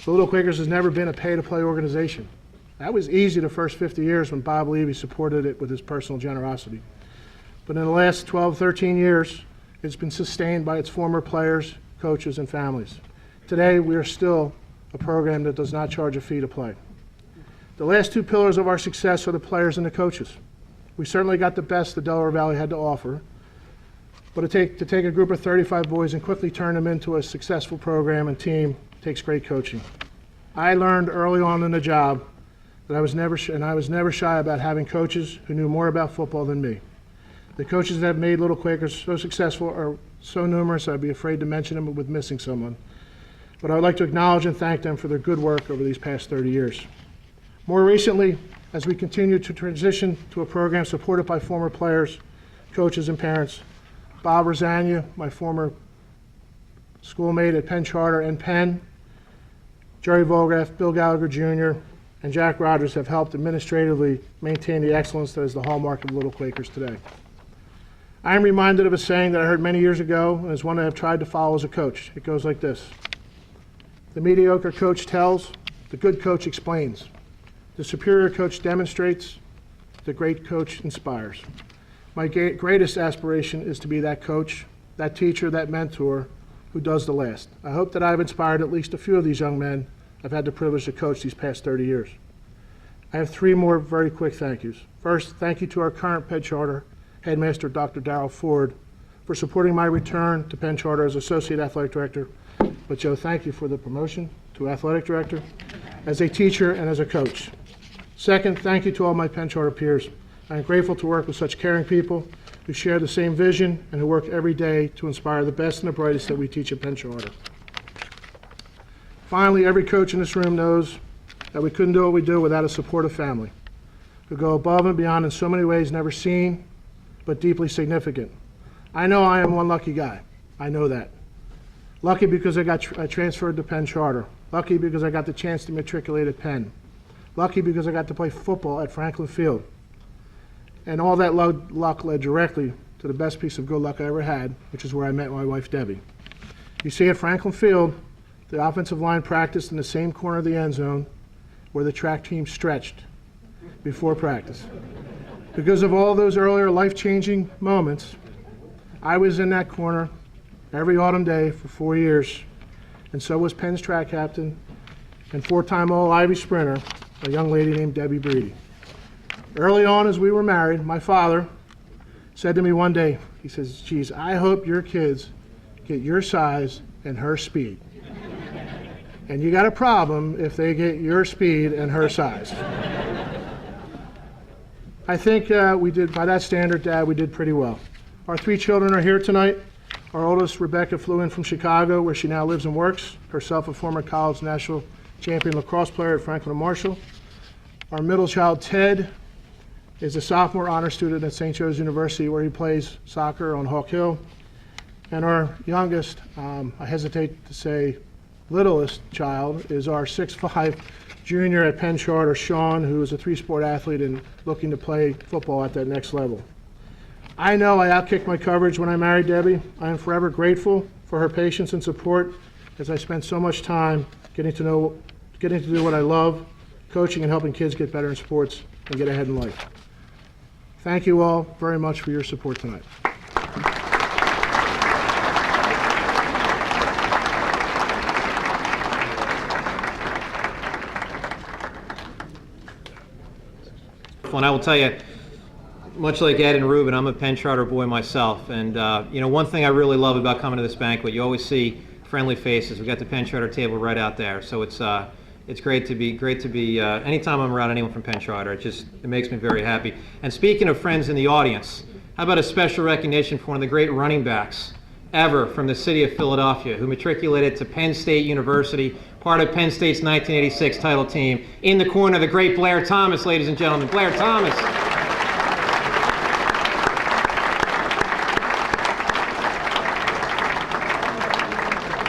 The Little Quakers has never been a pay-to-play organization. That was easy the first 50 years when Bob Levy supported it with his personal generosity. But in the last 12, 13 years, it's been sustained by its former players, coaches, and families. Today, we are still a program that does not charge a fee to play. The last 2 pillars of our success are the players and the coaches. We certainly got the best the Delaware Valley had to offer, but to take a group of 35 boys and quickly turn them into a successful program and team takes great coaching. I learned early on in the job that I was never shy about having coaches who knew more about football than me. The coaches that have made Little Quakers so successful are so numerous I'd be afraid to mention them with missing someone. But I would like to acknowledge and thank them for their good work over these past 30 years. More recently, as we continue to transition to a program supported by former players, coaches, and parents, Bob Rosagna, my former schoolmate at Penn Charter and Penn, Jerry Volgraff, Bill Gallagher Jr., and Jack Rogers have helped administratively maintain the excellence that is the hallmark of Little Quakers today. I am reminded of a saying that I heard many years ago, and is one I have tried to follow as a coach. It goes like this: the mediocre coach tells, the good coach explains. The superior coach demonstrates, the great coach inspires. My greatest aspiration is to be that coach, that teacher, that mentor who does the last. I hope that I've inspired at least a few of these young men I've had the privilege to coach these past 30 years. I have 3 more very quick thank yous. First, thank you to our current Penn Charter headmaster, Dr. Darrell Ford, for supporting my return to Penn Charter as Associate Athletic Director. But Joe, thank you for the promotion to Athletic Director, as a teacher and as a coach. Second, thank you to all my Penn Charter peers. I am grateful to work with such caring people who share the same vision and who work every day to inspire the best and the brightest that we teach at Penn Charter. Finally, every coach in this room knows that we couldn't do what we do without a supportive family who go above and beyond in so many ways never seen but deeply significant. I know I am one lucky guy. I know that. Lucky because I transferred to Penn Charter. Lucky because I got the chance to matriculate at Penn. Lucky because I got to play football at Franklin Field. And all that luck led directly to the best piece of good luck I ever had, which is where I met my wife, Debbie. You see, at Franklin Field, the offensive line practiced in the same corner of the end zone where the track team stretched before practice. Because of all those earlier life-changing moments, I was in that corner every autumn day for 4 years, and so was Penn's track captain and 4-time All-Ivy sprinter, a young lady named Debbie Breedy. Early on as we were married, my father said to me one day, he says, geez, I hope your kids get your size and her speed. And you got a problem if they get your speed and her size. I think we did, by that standard, Dad, we did pretty well. Our 3 children are here tonight. Our oldest, Rebecca, flew in from Chicago, where she now lives and works, herself a former college national champion lacrosse player at Franklin and Marshall. Our middle child, Ted, is a sophomore honor student at St. Joe's University, where he plays soccer on Hawk Hill. And our youngest, I hesitate to say littlest child, is our 6'5" junior at Penn Charter, Sean, who is a 3-sport athlete and looking to play football at that next level. I know I outkicked my coverage when I married Debbie. I am forever grateful for her patience and support, as I spent so much time getting to do what I love, coaching and helping kids get better in sports and get ahead in life. Thank you all very much for your support tonight. And I will tell you, much like Ed and Ruben, I'm a Penn Charter boy myself. And one thing I really love about coming to this banquet, you always see friendly faces. We got the Penn Charter table right out there, so it's great to be. Anytime I'm around anyone from Penn Charter, it makes me very happy. And speaking of friends in the audience, how about a special recognition for one of the great running backs ever from the city of Philadelphia, who matriculated to Penn State University, part of Penn State's 1986 title team. In the corner, the great Blair Thomas, ladies and gentlemen. Blair Thomas.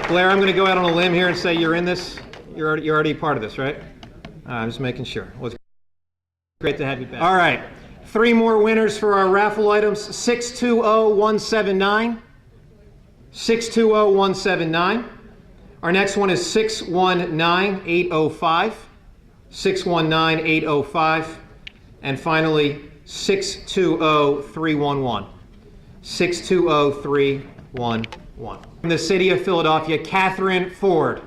Blair, I'm going to go out on a limb here and say you're in this. You're already part of this, right? I'm just making sure. Well, it's great to have you back. All right. 3 more winners for our raffle items. 620179. 620179. Our next one is 619805. 619805. And finally, 620311. 620311. From the city of Philadelphia, Catherine Ford.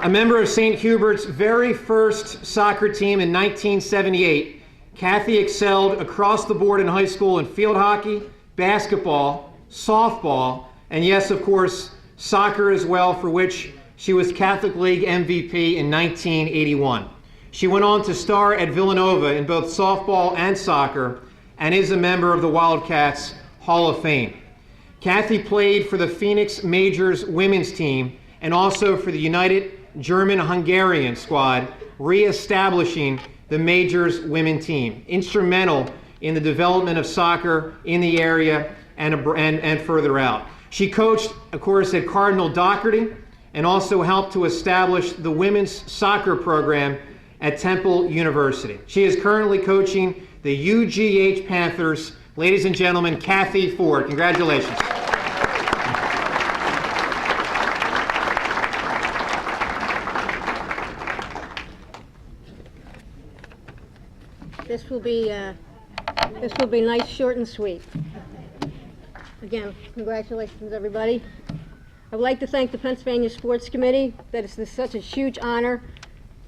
A member of St. Hubert's very first soccer team in 1978, Kathy excelled across the board in high school in field hockey, basketball, softball, and yes, of course, soccer as well, for which she was Catholic League MVP in 1981. She went on to star at Villanova in both softball and soccer, and is a member of the Wildcats Hall of Fame. Kathy played for the Phoenix Majors women's team and also for the United German-Hungarian squad, re-establishing the Majors women team, instrumental in the development of soccer in the area and further out. She coached, of course, at Cardinal Doherty and also helped to establish the women's soccer program at Temple University. She is currently coaching the UGH Panthers. Ladies and gentlemen, Kathy Ford. Congratulations. This will be nice, short, and sweet. Again, congratulations, everybody. I would like to thank the Pennsylvania Sports Committee that it's such a huge honor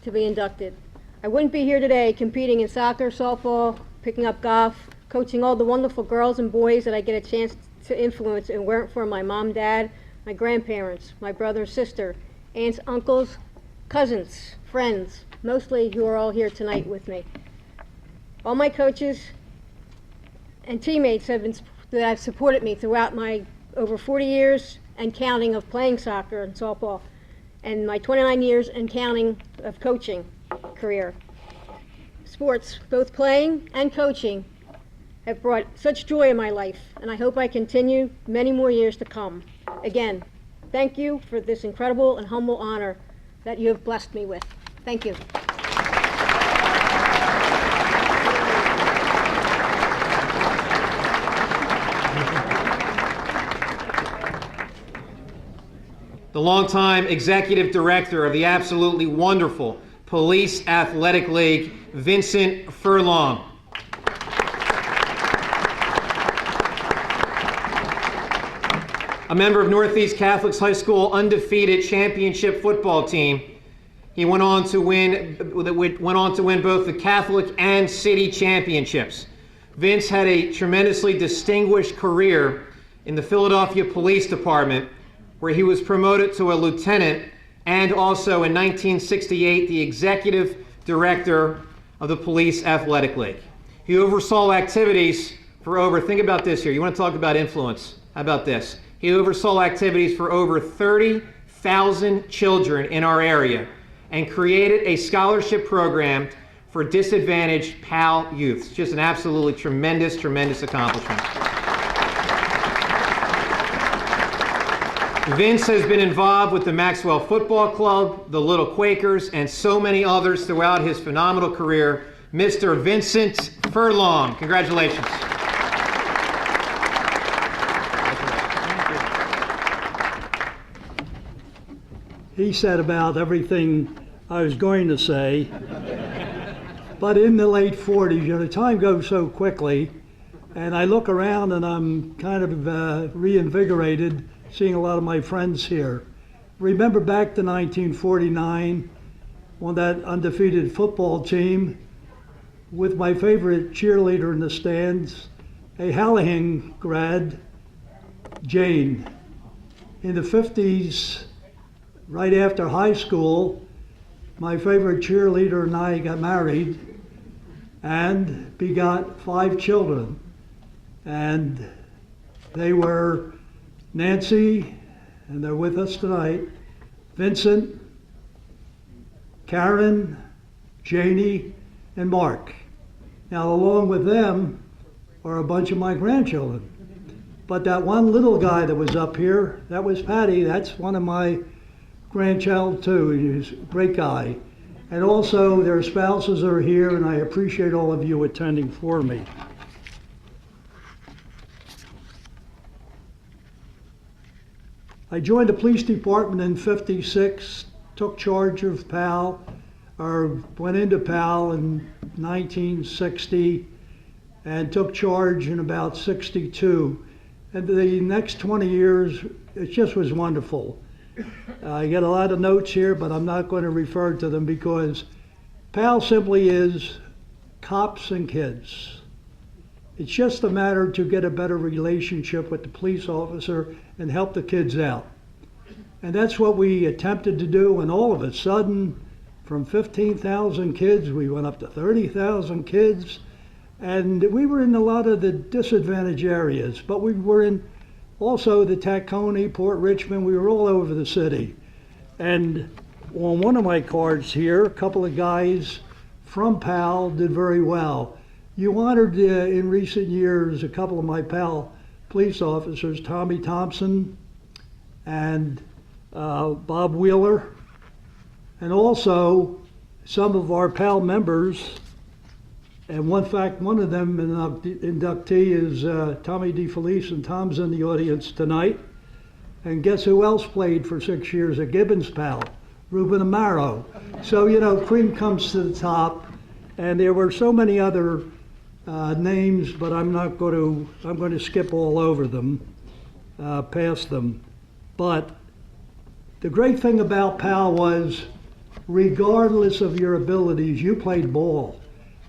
to be inducted. I wouldn't be here today competing in soccer, softball, picking up golf, coaching all the wonderful girls and boys that I get a chance to influence, and weren't for my mom, dad, my grandparents, my brother, sister, aunts, uncles, cousins, friends, mostly who are all here tonight with me. All my coaches and teammates that have supported me throughout my over 40 years and counting of playing soccer and softball, and my 29 years and counting of coaching career. Sports, both playing and coaching, have brought such joy in my life, and I hope I continue many more years to come. Again, thank you for this incredible and humble honor that you have blessed me with. Thank you. The longtime executive director of the absolutely wonderful Police Athletic League, Vincent Furlong. A member of Northeast Catholic's high school undefeated championship football team, he went on to win both the Catholic and city championships. Vince had a tremendously distinguished career in the Philadelphia Police Department, where he was promoted to a lieutenant, and also in 1968 the executive director of the Police Athletic League. He oversaw activities for over, think about this here, you want to talk about influence, how about this? He oversaw activities for over 30,000 children in our area and created a scholarship program for disadvantaged PAL youth. It's just an absolutely tremendous, tremendous accomplishment. Vince has been involved with the Maxwell Football Club, the Little Quakers, and so many others throughout his phenomenal career. Mr. Vincent Furlong, congratulations. He said about everything I was going to say. But in the late 40s, the time goes so quickly, and I look around and I'm kind of reinvigorated seeing a lot of my friends here. Remember back to 1949 on that undefeated football team with my favorite cheerleader in the stands, a Hallahan grad, Jane. In the 50s, right after high school, my favorite cheerleader and I got married and begot 5 children. And they were Nancy, and they're with us tonight, Vincent, Karen, Janie, and Mark. Now, along with them are a bunch of my grandchildren. But that one little guy that was up here, that was Patty. That's one of my grandchild too. He's a great guy. And also their spouses are here, and I appreciate all of you attending for me. I joined the police department in '56, took charge of PAL, or went into PAL in 1960, and took charge in about '62. And the next 20 years, it just was wonderful. I get a lot of notes here, but I'm not going to refer to them because PAL simply is cops and kids. It's just a matter to get a better relationship with the police officer and help the kids out. And that's what we attempted to do, and all of a sudden, from 15,000 kids, we went up to 30,000 kids, and we were in a lot of the disadvantaged areas, but we were in also the Tacony, Port Richmond, we were all over the city. And on one of my cards here, a couple of guys from PAL did very well. You honored in recent years a couple of my PAL police officers, Tommy Thompson and Bob Wheeler, and also some of our PAL members. And one of them, an inductee, is Tommy DeFelice, and Tom's in the audience tonight. And guess who else played for 6 years at Gibbons PAL? Ruben Amaro. So, you know, cream comes to the top. And there were so many other names, but I'm going to skip all over them, past them. But the great thing about PAL was regardless of your abilities, you played ball.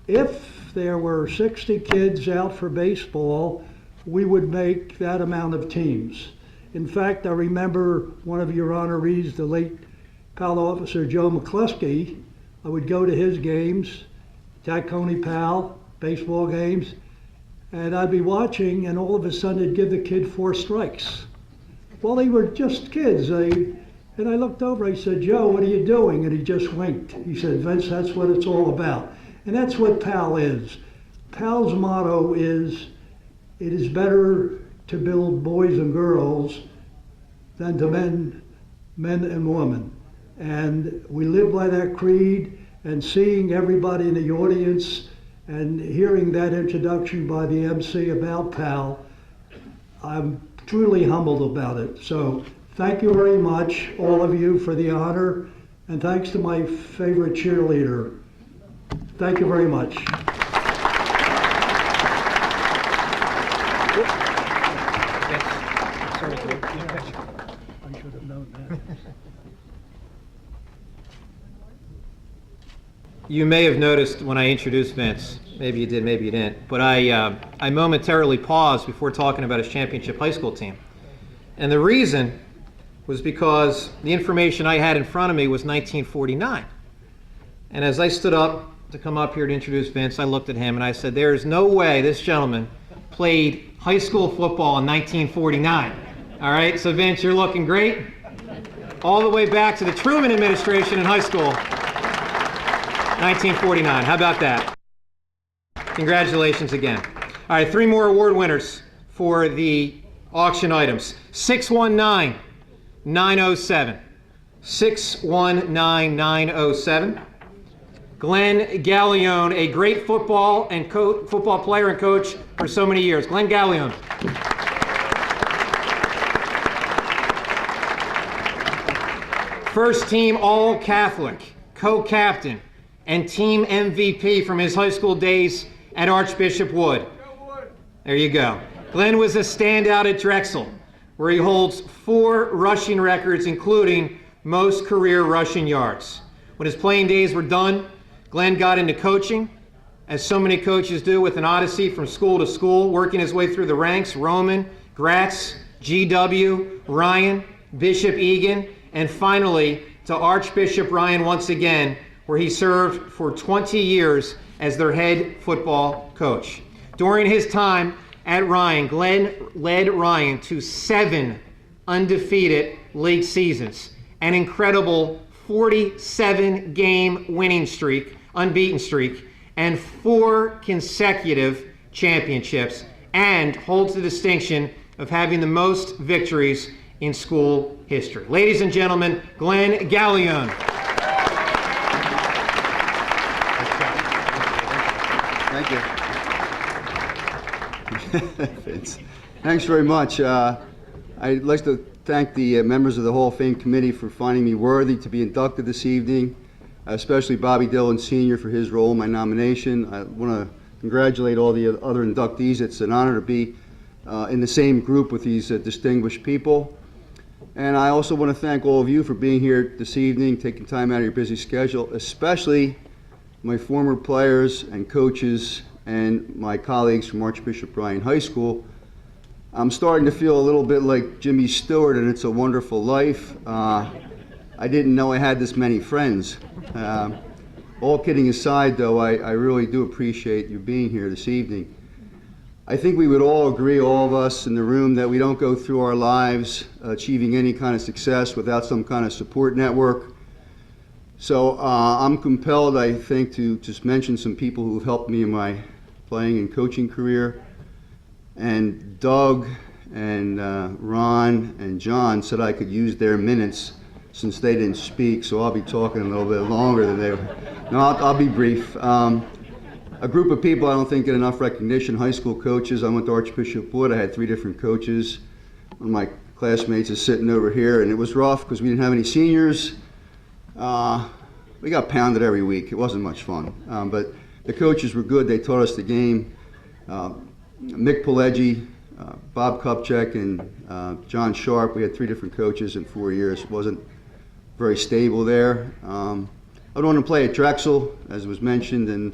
If there were 60 kids out for baseball, we would make that amount of teams. In fact, I remember one of your honorees, the late Pal Officer Joe McCluskey. I would go to his games, Jack Coney Pal, baseball games, and I'd be watching, and all of a sudden it'd give the kid 4 strikes. Well, they were just kids. And I looked over, I said, Joe, what are you doing? And he just winked. He said, Vince, that's what it's all about. And that's what PAL is. PAL's motto is, it is better to build boys and girls than to men and women. And we live by that creed, and seeing everybody in the audience and hearing that introduction by the MC about PAL, I'm truly humbled about it. So thank you very much, all of you, for the honor, and thanks to my favorite cheerleader. Thank you very much. I should have known that. You may have noticed when I introduced Vince, maybe you did, maybe you didn't, but I momentarily paused before talking about his championship high school team. And the reason was because the information I had in front of me was 1949. And as I stood up to come up here to introduce Vince, I looked at him and I said, there is no way this gentleman played high school football in 1949. All right, so Vince, you're looking great. All the way back to the Truman administration in high school, 1949. How about that? Congratulations again. All right, 3 more award winners for the auction items. 619-907. 619-907. Glenn Gallione, a great football player and coach for so many years. Glenn Gallione. First team All-Catholic, co-captain, and team MVP from his high school days at Archbishop Wood. There you go. Glenn was a standout at Drexel, where he holds 4 rushing records, including most career rushing yards. When his playing days were done, Glenn got into coaching, as so many coaches do, with an odyssey from school to school, working his way through the ranks: Roman, Gratz, GW, Ryan, Bishop Egan, and finally to Archbishop Ryan once again, where he served for 20 years as their head football coach. During his time at Ryan, Glenn led Ryan to 7 undefeated league seasons, an incredible 47-game winning streak, unbeaten streak, and 4 consecutive championships, and holds the distinction of having the most victories in school history. Ladies and gentlemen, Glenn Gallione. Thank you. Vince. Thanks very much. I'd like to thank the members of the Hall of Fame committee for finding me worthy to be inducted this evening, especially Bobby Dillon Sr. for his role in my nomination. I want to congratulate all the other inductees. It's an honor to be in the same group with these distinguished people. And I also want to thank all of you for being here this evening, taking time out of your busy schedule, especially my former players and coaches and my colleagues from Archbishop Ryan High School. I'm starting to feel a little bit like Jimmy Stewart in It's a Wonderful Life. I didn't know I had this many friends. All kidding aside, though, I really do appreciate you being here this evening. I think we would all agree, all of us in the room, that we don't go through our lives achieving any kind of success without some kind of support network. So I'm compelled, I think, to just mention some people who have helped me in my playing and coaching career. And Doug and Ron and John said I could use their minutes since they didn't speak, so I'll be talking a little bit longer than they were. No, I'll be brief. A group of people I don't think get enough recognition. High school coaches. I went to Archbishop Wood. I had 3 different coaches. One of my classmates is sitting over here, and it was rough because we didn't have any seniors. We got pounded every week. It wasn't much fun. But the coaches were good. They taught us the game. Mick Pileggi, Bob Kupchak, and John Sharp. We had 3 different coaches in 4 years. It wasn't very stable there. I went on to play at Drexel, as was mentioned, and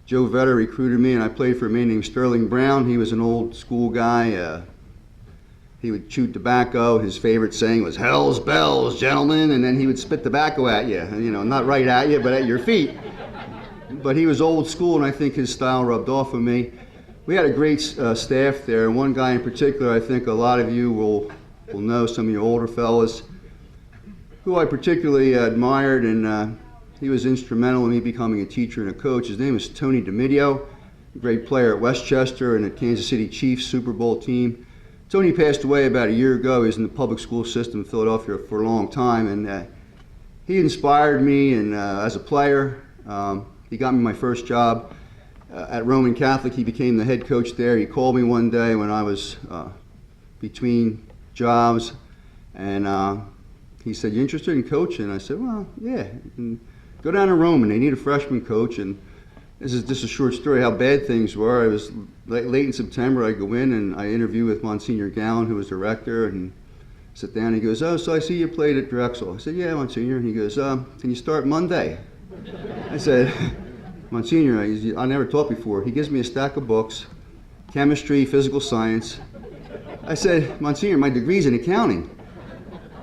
Joe Vetter recruited me, and I played for a man named Sterling Brown. He was an old school guy. He would chew tobacco. His favorite saying was, "Hell's bells, gentlemen," and then he would spit tobacco at you, not right at you, but at your feet. But he was old school, and I think his style rubbed off on me. We had a great staff there, and one guy in particular I think a lot of you will know, some of you older fellas, who I particularly admired, and he was instrumental in me becoming a teacher and a coach. His name is Tony DiMidio, a great player at Westchester and at Kansas City Chiefs Super Bowl team. Tony passed away about a year ago. He was in the public school system in Philadelphia for a long time, and he inspired me and as a player. He got me my first job at Roman Catholic. He became the head coach there. He called me one day when I was between jobs, and he said, "You interested in coaching?" I said, "Well, yeah. And go down to Roman. They need a freshman coach." And this is just a short story how bad things were. It was late in September. I go in and I interview with Monsignor Gowan, who was the rector, and sit down. He goes, "Oh, so I see you played at Drexel." I said, "Yeah, Monsignor." And he goes, "Can you start Monday?" I said, "Monsignor, I never taught before." He gives me a stack of books, chemistry, physical science. I said, "Monsignor, my degree's in accounting."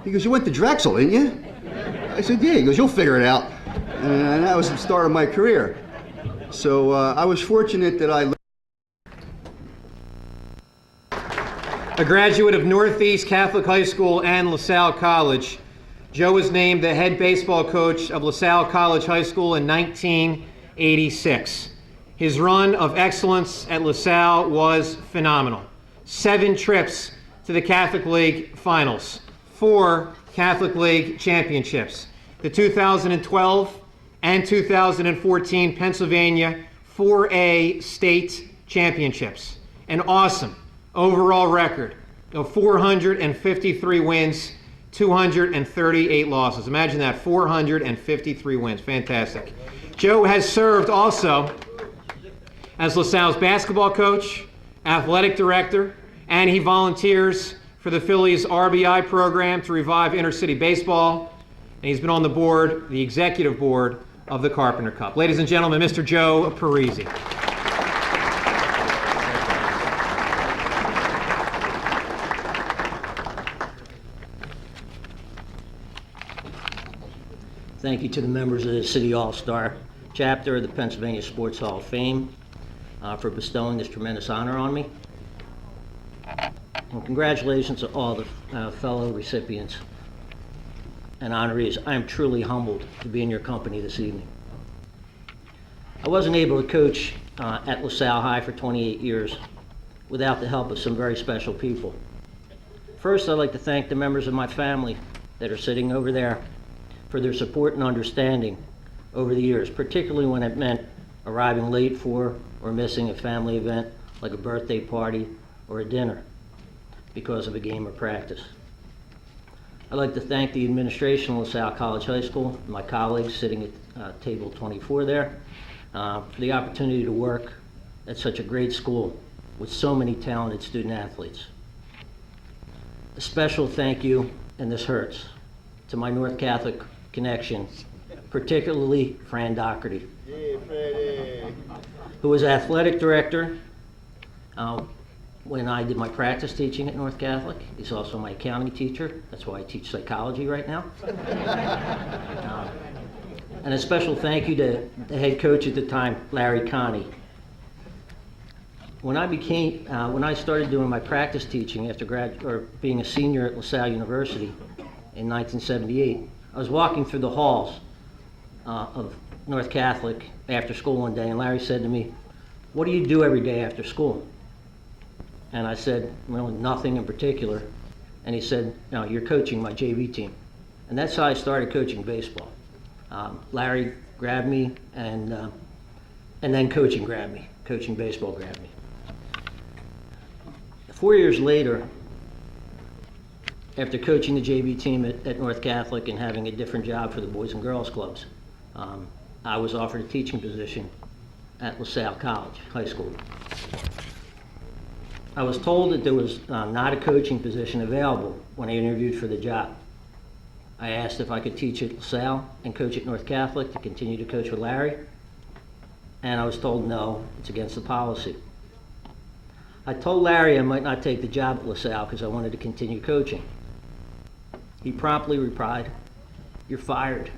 He goes, "You went to Drexel, didn't you?" I said, "Yeah." He goes, "You'll figure it out." And that was the start of my career. So I was fortunate that I A graduate of Northeast Catholic High School and LaSalle College, Joe was named the head baseball coach of LaSalle College High School in 1986. His run of excellence at LaSalle was phenomenal. 7 trips to the Catholic League Finals, 4 Catholic League championships, the 2012 and 2014 Pennsylvania 4A state championships, an awesome overall record of 453 wins, 238 losses. Imagine that, 453 wins. Fantastic. Joe has served also as LaSalle's basketball coach, athletic director, and he volunteers for the Phillies RBI program to revive inner-city baseball, and he's been on the executive board of the Carpenter Cup. Ladies and gentlemen, Mr. Joe Parisi. Thank you to the members of the City All-Star chapter of the Pennsylvania Sports Hall of Fame for bestowing this tremendous honor on me. And congratulations to all the fellow recipients and honorees. I am truly humbled to be in your company this evening. I wasn't able to coach at LaSalle High for 28 years without the help of some very special people. First, I'd like to thank the members of my family that are sitting over there for their support and understanding over the years, particularly when it meant arriving late for or missing a family event like a birthday party or a dinner because of a game or practice. I'd like to thank the administration of LaSalle College High School, my colleagues sitting at table 24 there, for the opportunity to work at such a great school with so many talented student athletes. A special thank you, and this hurts, to my North Catholic connection, particularly Fran Doherty, who was athletic director when I did my practice teaching at North Catholic. He's also my accounting teacher. That's why I teach psychology right now. And a special thank you to the head coach at the time, Larry Connie. When I started doing my practice teaching after being a senior at LaSalle University in 1978, I was walking through the halls of North Catholic after school one day, and Larry said to me, "What do you do every day after school?" And I said, "Well, nothing in particular." And he said, "No, you're coaching my JV team." And that's how I started coaching baseball. Larry grabbed me, and then coaching grabbed me. Coaching baseball grabbed me. 4 years later, after coaching the JV team at North Catholic and having a different job for the Boys and Girls Clubs, I was offered a teaching position at LaSalle College High School. I was told that there was not a coaching position available when I interviewed for the job. I asked if I could teach at LaSalle and coach at North Catholic to continue to coach with Larry, and I was told no, it's against the policy. I told Larry I might not take the job at LaSalle because I wanted to continue coaching. He promptly replied, "You're fired.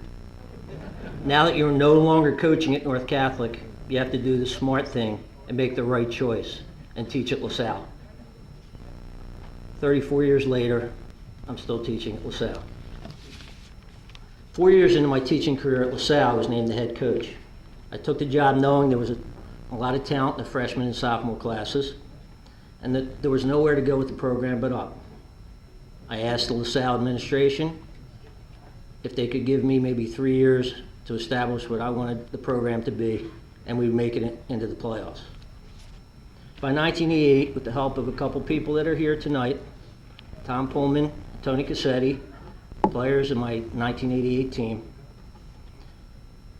Now that you're no longer coaching at North Catholic, you have to do the smart thing and make the right choice and teach at LaSalle." 34 years later, I'm still teaching at LaSalle. 4 years into my teaching career at LaSalle, I was named the head coach. I took the job knowing there was a lot of talent in the freshman and sophomore classes, and that there was nowhere to go with the program but up. I asked the LaSalle administration if they could give me maybe 3 years to establish what I wanted the program to be, and we'd make it into the playoffs. By 1988, with the help of a couple people that are here tonight, Tom Pullman, Tony Cassetti, players in my 1988 team,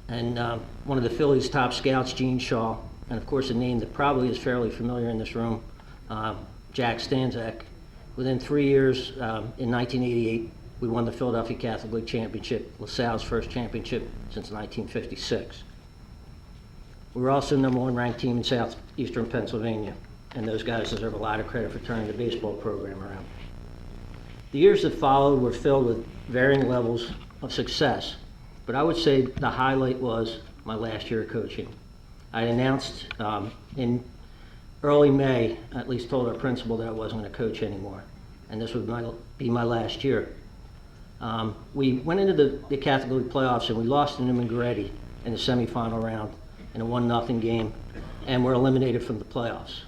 and one of the Phillies' top scouts, Gene Shaw, and of course a name that probably is fairly familiar in this room, Jack Stanzak. Within 3 years, in 1988, we won the Philadelphia Catholic League Championship, LaSalle's first championship since 1956. We were also #1 ranked team in southeastern Pennsylvania, and those guys deserve a lot of credit for turning the baseball program around. The years that followed were filled with varying levels of success, but I would say the highlight was my last year of coaching. I announced in early May, at least told our principal that I wasn't going to coach anymore, and this would be my last year. We went into the Catholic League playoffs and we lost to Newman Goretti in the semifinal round in a 1-0 game, and were eliminated from the playoffs.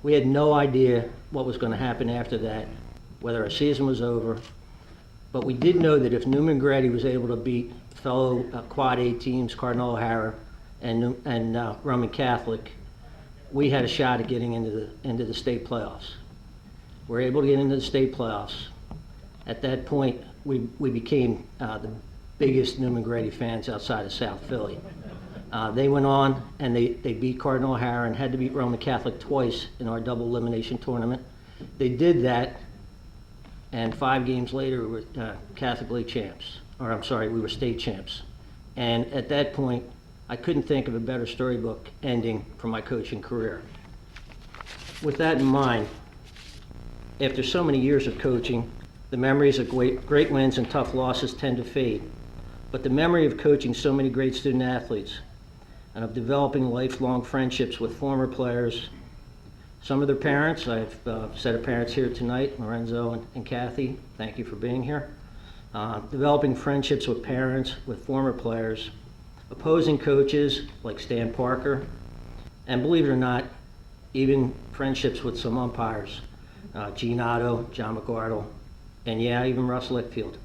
We had no idea what was going to happen after that, whether our season was over, but we did know that if Newman Goretti was able to beat fellow Quad A teams, Cardinal O'Hara and Roman Catholic, we had a shot at getting into the state playoffs. We were able to get into the state playoffs. At that point, we became the biggest Newman Goretti fans outside of South Philly. They went on and they beat Cardinal O'Hara and had to beat Roman Catholic twice in our double elimination tournament. They did that, and 5 games later we were Catholic League champs, or I'm sorry, we were state champs. And at that point, I couldn't think of a better storybook ending for my coaching career. With that in mind, after so many years of coaching, the memories of great wins and tough losses tend to fade. But the memory of coaching so many great student athletes and of developing lifelong friendships with former players, some of their parents, I've a set of parents here tonight, Lorenzo and Kathy, thank you for being here. Developing friendships with parents, with former players, opposing coaches like Stan Parker, and believe it or not, even friendships with some umpires, Gene Otto, John McArdle, and yeah, even Russ Lickfield.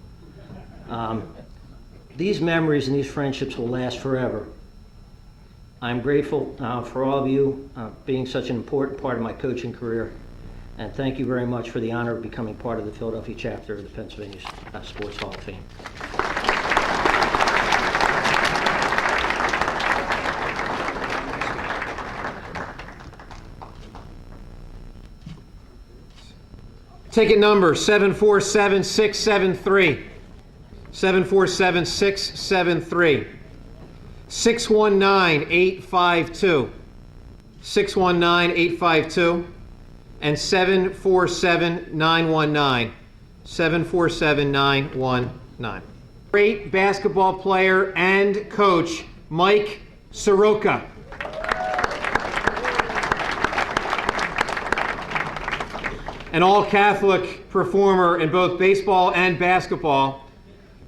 These memories and these friendships will last forever. I'm grateful for all of you being such an important part of my coaching career, and thank you very much for the honor of becoming part of the Philadelphia chapter of the Pennsylvania Sports Hall of Fame. Ticket number 747673. 747673. 619852. 619852. And 747919. 747919. Great basketball player and coach, Mike Soroka. An all-Catholic performer in both baseball and basketball.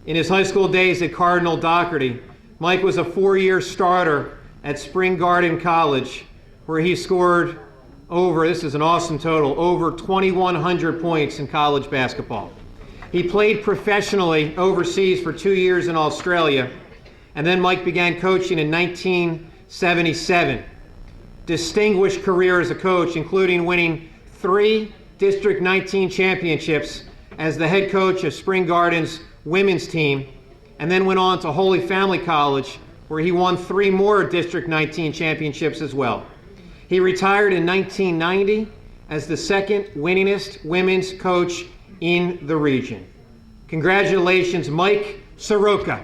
In his high school days at Cardinal Dougherty, Mike was a 4-year starter at Spring Garden College, where he scored this is an awesome total, over 2,100 points in college basketball. He played professionally overseas for 2 years in Australia, and then Mike began coaching in 1977. Distinguished career as a coach, including winning 3 District 19 championships as the head coach of Spring Garden's women's team, and then went on to Holy Family College, where he won 3 more District 19 championships as well. He retired in 1990 as the second winningest women's coach in the region. Congratulations, Mike Soroka.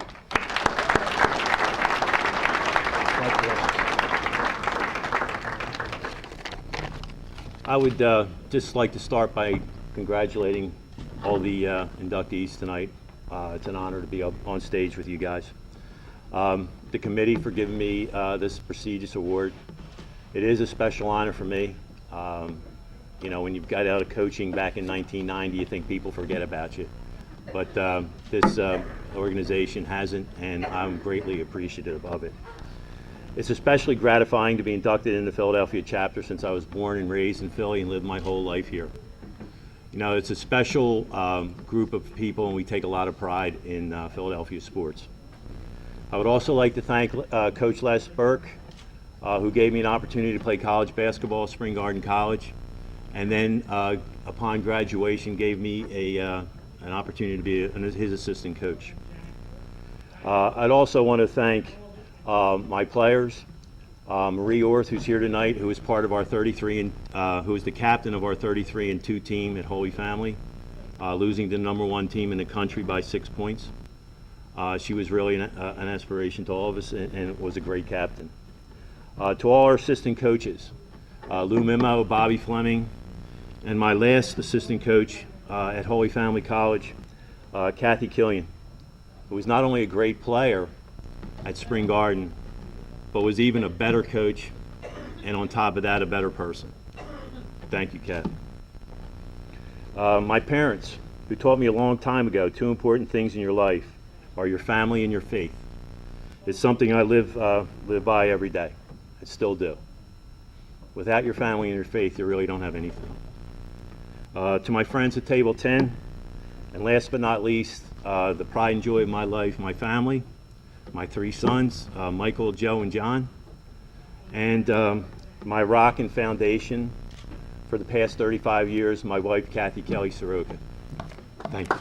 I would just like to start by congratulating all the inductees tonight. It's an honor to be up on stage with you guys. The committee for giving me this prestigious award. It is a special honor for me. You know, when you got out of coaching back in 1990, you think people forget about you. But this organization hasn't, and I'm greatly appreciative of it. It's especially gratifying to be inducted in the Philadelphia chapter since I was born and raised in Philly and lived my whole life here. You know, it's a special group of people, and we take a lot of pride in Philadelphia sports. I would also like to thank Coach Les Burke, who gave me an opportunity to play college basketball at Spring Garden College, and then upon graduation gave me an opportunity to be his assistant coach. I'd also want to thank my players, Marie Orth, who's here tonight, who is part of our 33 and who is the captain of our 33-2 team at Holy Family, losing the #1 team in the country by 6 points. She was really an inspiration to all of us, and was a great captain. To all our assistant coaches, Lou Mimo, Bobby Fleming, and my last assistant coach at Holy Family College, Kathy Killian, who was not only a great player at Spring Garden, but was even a better coach, and on top of that, a better person. Thank you, Kat. My parents, who taught me a long time ago, 2 important things in your life are your family and your faith. It's something I live by every day. I still do. Without your family and your faith, you really don't have anything. To my friends at Table 10, and last but not least, the pride and joy of my life, my family, my 3 sons, Michael, Joe, and John, and my rock and foundation for the past 35 years, my wife, Kathy Kelly Soroka. Thank you.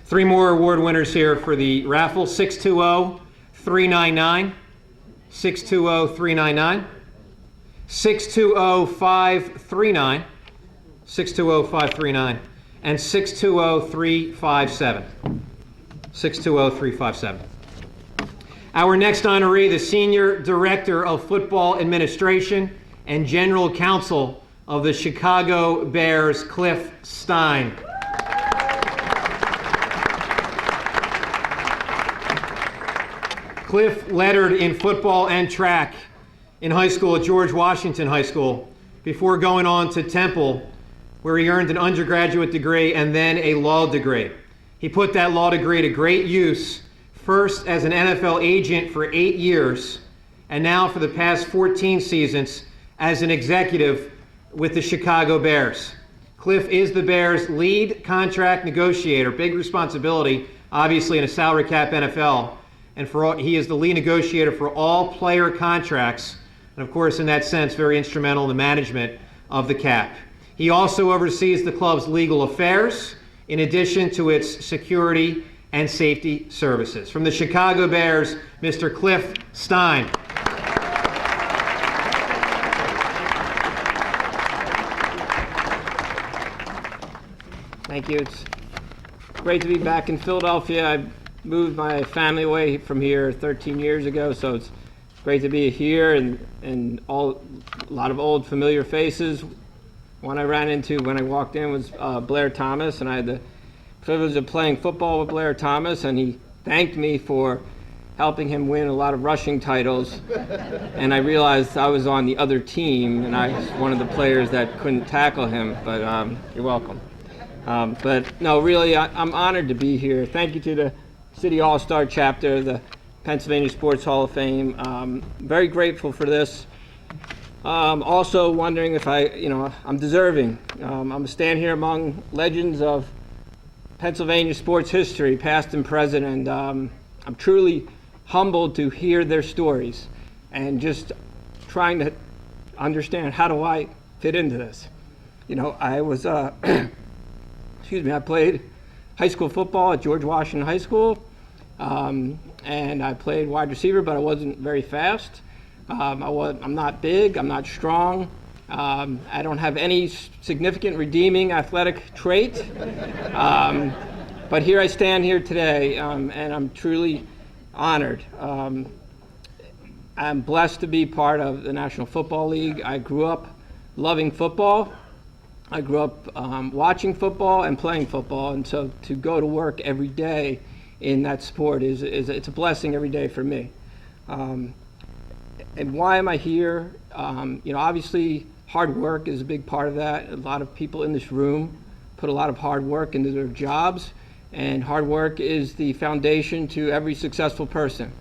Three more award winners here for the raffle: 620-399, 620-399, 620-539, 620-539, and 620-357. 620-357. Our next honoree, the Senior Director of Football Administration and General Counsel of the Chicago Bears, Cliff Stein. Cliff lettered in football and track in high school at George Washington High School before going on to Temple, where he earned an undergraduate degree and then a law degree. He put that law degree to great use, first as an NFL agent for 8 years, and now for the past 14 seasons as an executive with the Chicago Bears. Cliff is the Bears' lead contract negotiator, big responsibility, obviously, in a salary cap NFL. And he is the lead negotiator for all player contracts, and of course, in that sense, very instrumental in the management of the cap. He also oversees the club's legal affairs, in addition to its security and safety services. From the Chicago Bears, Mr. Cliff Stein. Thank you. It's great to be back in Philadelphia. I moved my family away from here 13 years ago, so it's great to be here and a lot of old familiar faces. One I ran into when I walked in was Blair Thomas, and I had the privilege of playing football with Blair Thomas, and he thanked me for helping him win a lot of rushing titles. And I realized I was on the other team, and I was one of the players that couldn't tackle him, but you're welcome. But no, really, I'm honored to be here. Thank you to the City All-Star chapter, the Pennsylvania Sports Hall of Fame. Very grateful for this. Also wondering if I'm deserving. I'm going to stand here among legends of Pennsylvania sports history, past and present, and I'm truly humbled to hear their stories and just trying to understand, how do I fit into this? I was, I played high school football at George Washington High School, and I played wide receiver, but I wasn't very fast. I'm not big, I'm not strong. I don't have any significant redeeming athletic trait. But here I stand here today, and I'm truly honored. I'm blessed to be part of the National Football League. I grew up loving football. I grew up watching football and playing football, and so to go to work every day in that sport it's a blessing every day for me. And why am I here? Obviously hard work is a big part of that. A lot of people in this room put a lot of hard work into their jobs, and hard work is the foundation to every successful person.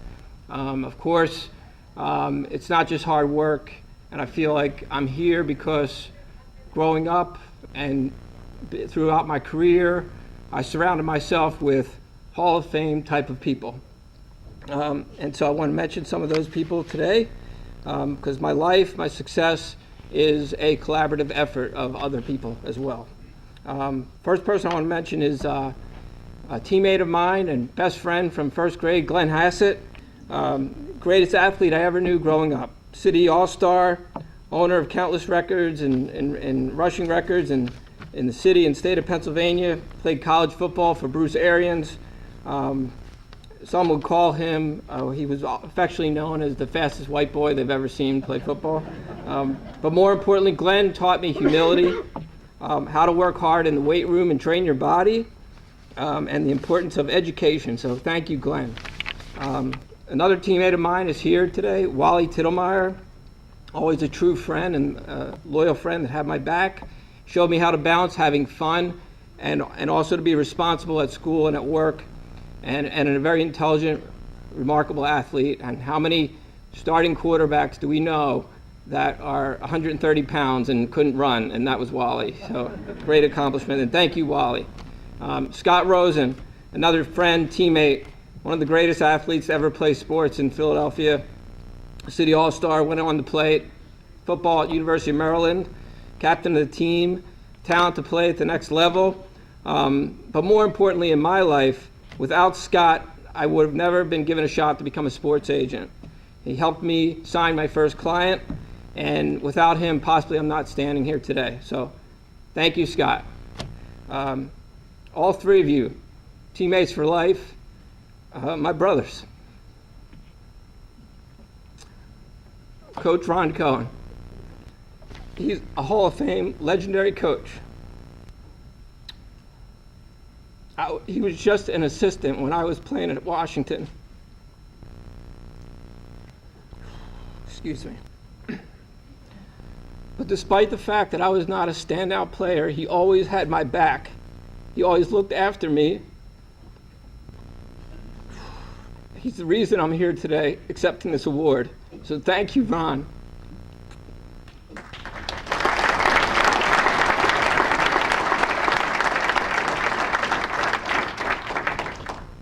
Of course, it's not just hard work, and I feel like I'm here because growing up and throughout my career, I surrounded myself with Hall of Fame type of people. And so I want to mention some of those people today, because my life, my success is a collaborative effort of other people as well. First person I want to mention is a teammate of mine and best friend from first grade, Glenn Hassett. Greatest athlete I ever knew growing up. City All-Star, owner of countless records and rushing records in the city and state of Pennsylvania. Played college football for Bruce Arians. Some would call him, he was affectionately known as the fastest white boy they've ever seen play football. But more importantly, Glenn taught me humility, how to work hard in the weight room and train your body, and the importance of education. So thank you, Glenn. Another teammate of mine is here today, Wally Tittlemeyer. Always a true friend and a loyal friend that had my back. Showed me how to balance having fun and also to be responsible at school and at work, and a very intelligent, remarkable athlete. And how many starting quarterbacks do we know that are 130 pounds and couldn't run? And that was Wally. So great accomplishment, and thank you, Wally. Scott Rosen, another friend, teammate, one of the greatest athletes to ever play sports in Philadelphia. City All-Star, went on to play football at University of Maryland, captain of the team, talent to play at the next level. But more importantly in my life, without Scott, I would have never been given a shot to become a sports agent. He helped me sign my first client, and without him, possibly I'm not standing here today. So thank you, Scott. All three of you, teammates for life, my brothers. Coach Ron Cohen. He's a Hall of Fame legendary coach. He was just an assistant when I was playing at Washington. Excuse me. But despite the fact that I was not a standout player, he always had my back. He always looked after me. He's the reason I'm here today accepting this award. So thank you, Ron.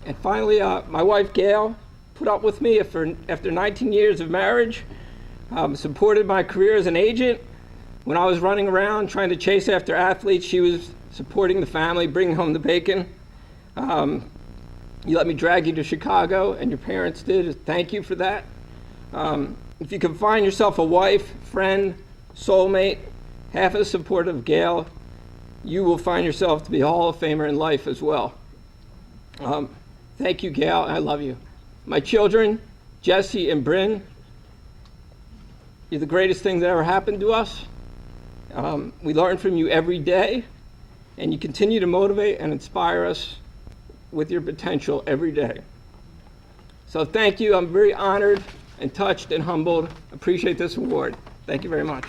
And finally, my wife, Gail, put up with me after 19 years of marriage, supported my career as an agent. When I was running around trying to chase after athletes, she was supporting the family, bringing home the bacon. You let me drag you to Chicago, and your parents did. Thank you for that. If you can find yourself a wife, friend, soulmate, half as supportive of Gail, you will find yourself to be a Hall of Famer in life as well. Thank you, Gail. I love you. My children, Jesse and Bryn, you're the greatest thing that ever happened to us. We learn from you every day, and you continue to motivate and inspire us with your potential every day. So thank you. I'm very honored and touched and humbled. Appreciate this award. Thank you very much.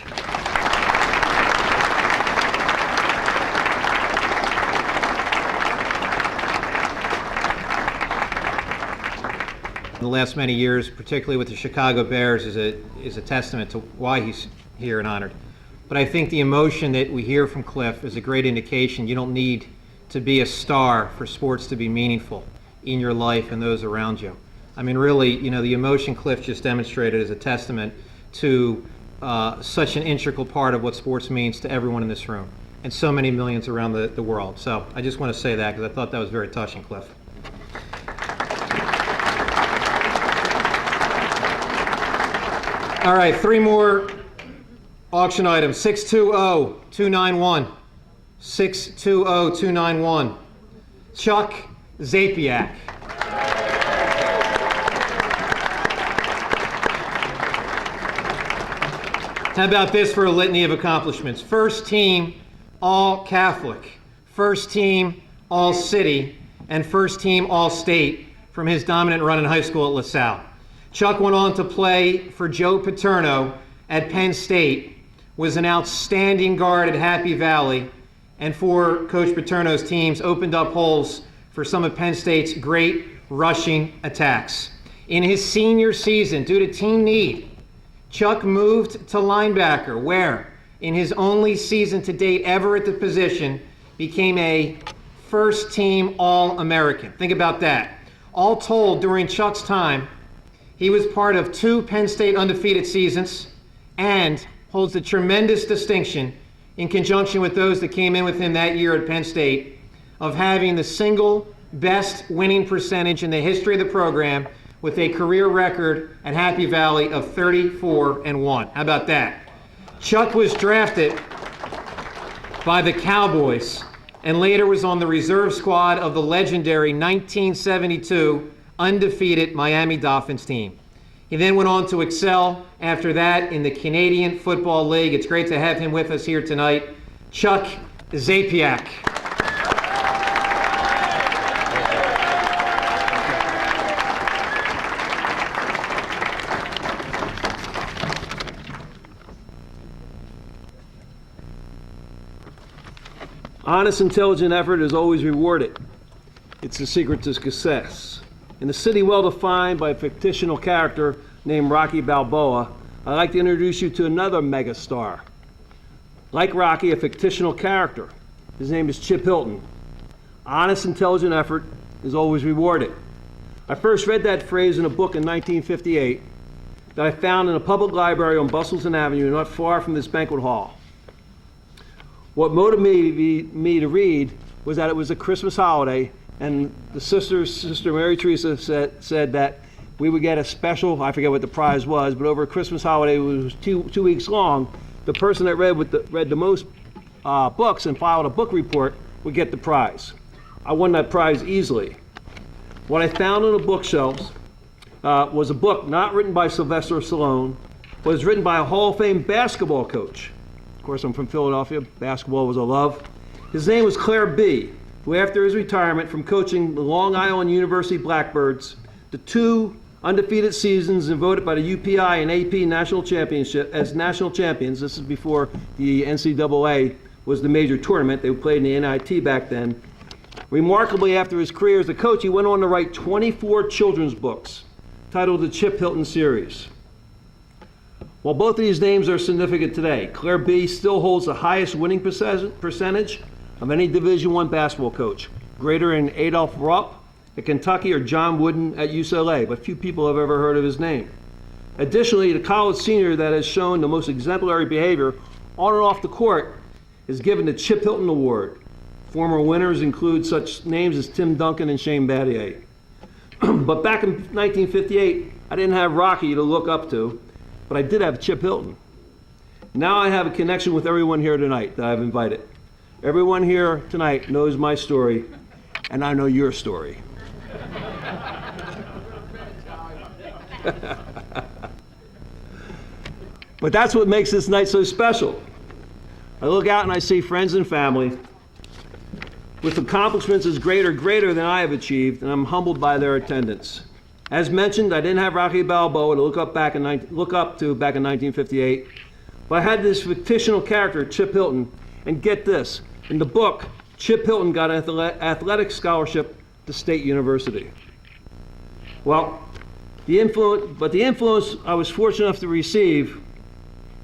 In the last many years, particularly with the Chicago Bears, is a testament to why he's here and honored. But I think the emotion that we hear from Cliff is a great indication you don't need to be a star for sports to be meaningful in your life and those around you. I mean, really, the emotion Cliff just demonstrated is a testament to such an integral part of what sports means to everyone in this room and so many millions around the world. So I just want to say that because I thought that was very touching, Cliff. All right, three more auction items. 620-291. 620-291. Chuck Zapiak. How about this for a litany of accomplishments? First team All-Catholic, first team All-City, and first team All-State from his dominant run in high school at LaSalle. Chuck went on to play for Joe Paterno at Penn State, was an outstanding guard at Happy Valley, and for Coach Paterno's teams opened up holes for some of Penn State's great rushing attacks. In his senior season, due to team need, Chuck moved to linebacker, where, in his only season to date ever at the position, became a first-team All-American. Think about that. All told, during Chuck's time, he was part of 2 Penn State undefeated seasons and holds the tremendous distinction, in conjunction with those that came in with him that year at Penn State, of having the single best winning percentage in the history of the program, with a career record at Happy Valley of 34-1. How about that? Chuck was drafted by the Cowboys and later was on the reserve squad of the legendary 1972 undefeated Miami Dolphins team. He then went on to excel after that in the Canadian Football League. It's great to have him with us here tonight. Chuck Zapiak. Honest, intelligent effort is always rewarded. It's the secret to success. In a city well defined by a fictional character named Rocky Balboa, I'd like to introduce you to another megastar. Like Rocky, a fictional character. His name is Chip Hilton. Honest, intelligent effort is always rewarded. I first read that phrase in a book in 1958 that I found in a public library on Bustleton Avenue, not far from this banquet hall. What motivated me to read was that it was a Christmas holiday, and the Sister Mary Teresa said that we would get a special, I forget what the prize was, but over a Christmas holiday, it was two weeks long, the person that read the most books and filed a book report would get the prize. I won that prize easily. What I found on the bookshelves was a book not written by Sylvester Stallone, but was written by a Hall of Fame basketball coach. Of course, I'm from Philadelphia. Basketball was a love. His name was Claire B., who after his retirement from coaching the Long Island University Blackbirds, the 2 undefeated seasons and voted by the UPI and AP national championship as national champions. This is before the NCAA was the major tournament. They played in the NIT back then. Remarkably, after his career as a coach, he went on to write 24 children's books titled the Chip Hilton series. While both of these names are significant today, Claire B. still holds the highest winning percentage of any Division I basketball coach, greater than Adolph Rupp at Kentucky or John Wooden at UCLA, but few people have ever heard of his name. Additionally, the college senior that has shown the most exemplary behavior on and off the court is given the Chip Hilton Award. Former winners include such names as Tim Duncan and Shane Battier. But back in 1958, I didn't have Rocky to look up to, but I did have Chip Hilton. Now I have a connection with everyone here tonight that I've invited. Everyone here tonight knows my story, and I know your story. But that's what makes this night so special. I look out and I see friends and family with accomplishments as greater than I have achieved, and I'm humbled by their attendance. As mentioned, I didn't have Rocky Balboa to look up to back in 1958, but I had this fictional character, Chip Hilton, and get this, in the book, Chip Hilton got an athletic scholarship to State University. Well, the influence I was fortunate enough to receive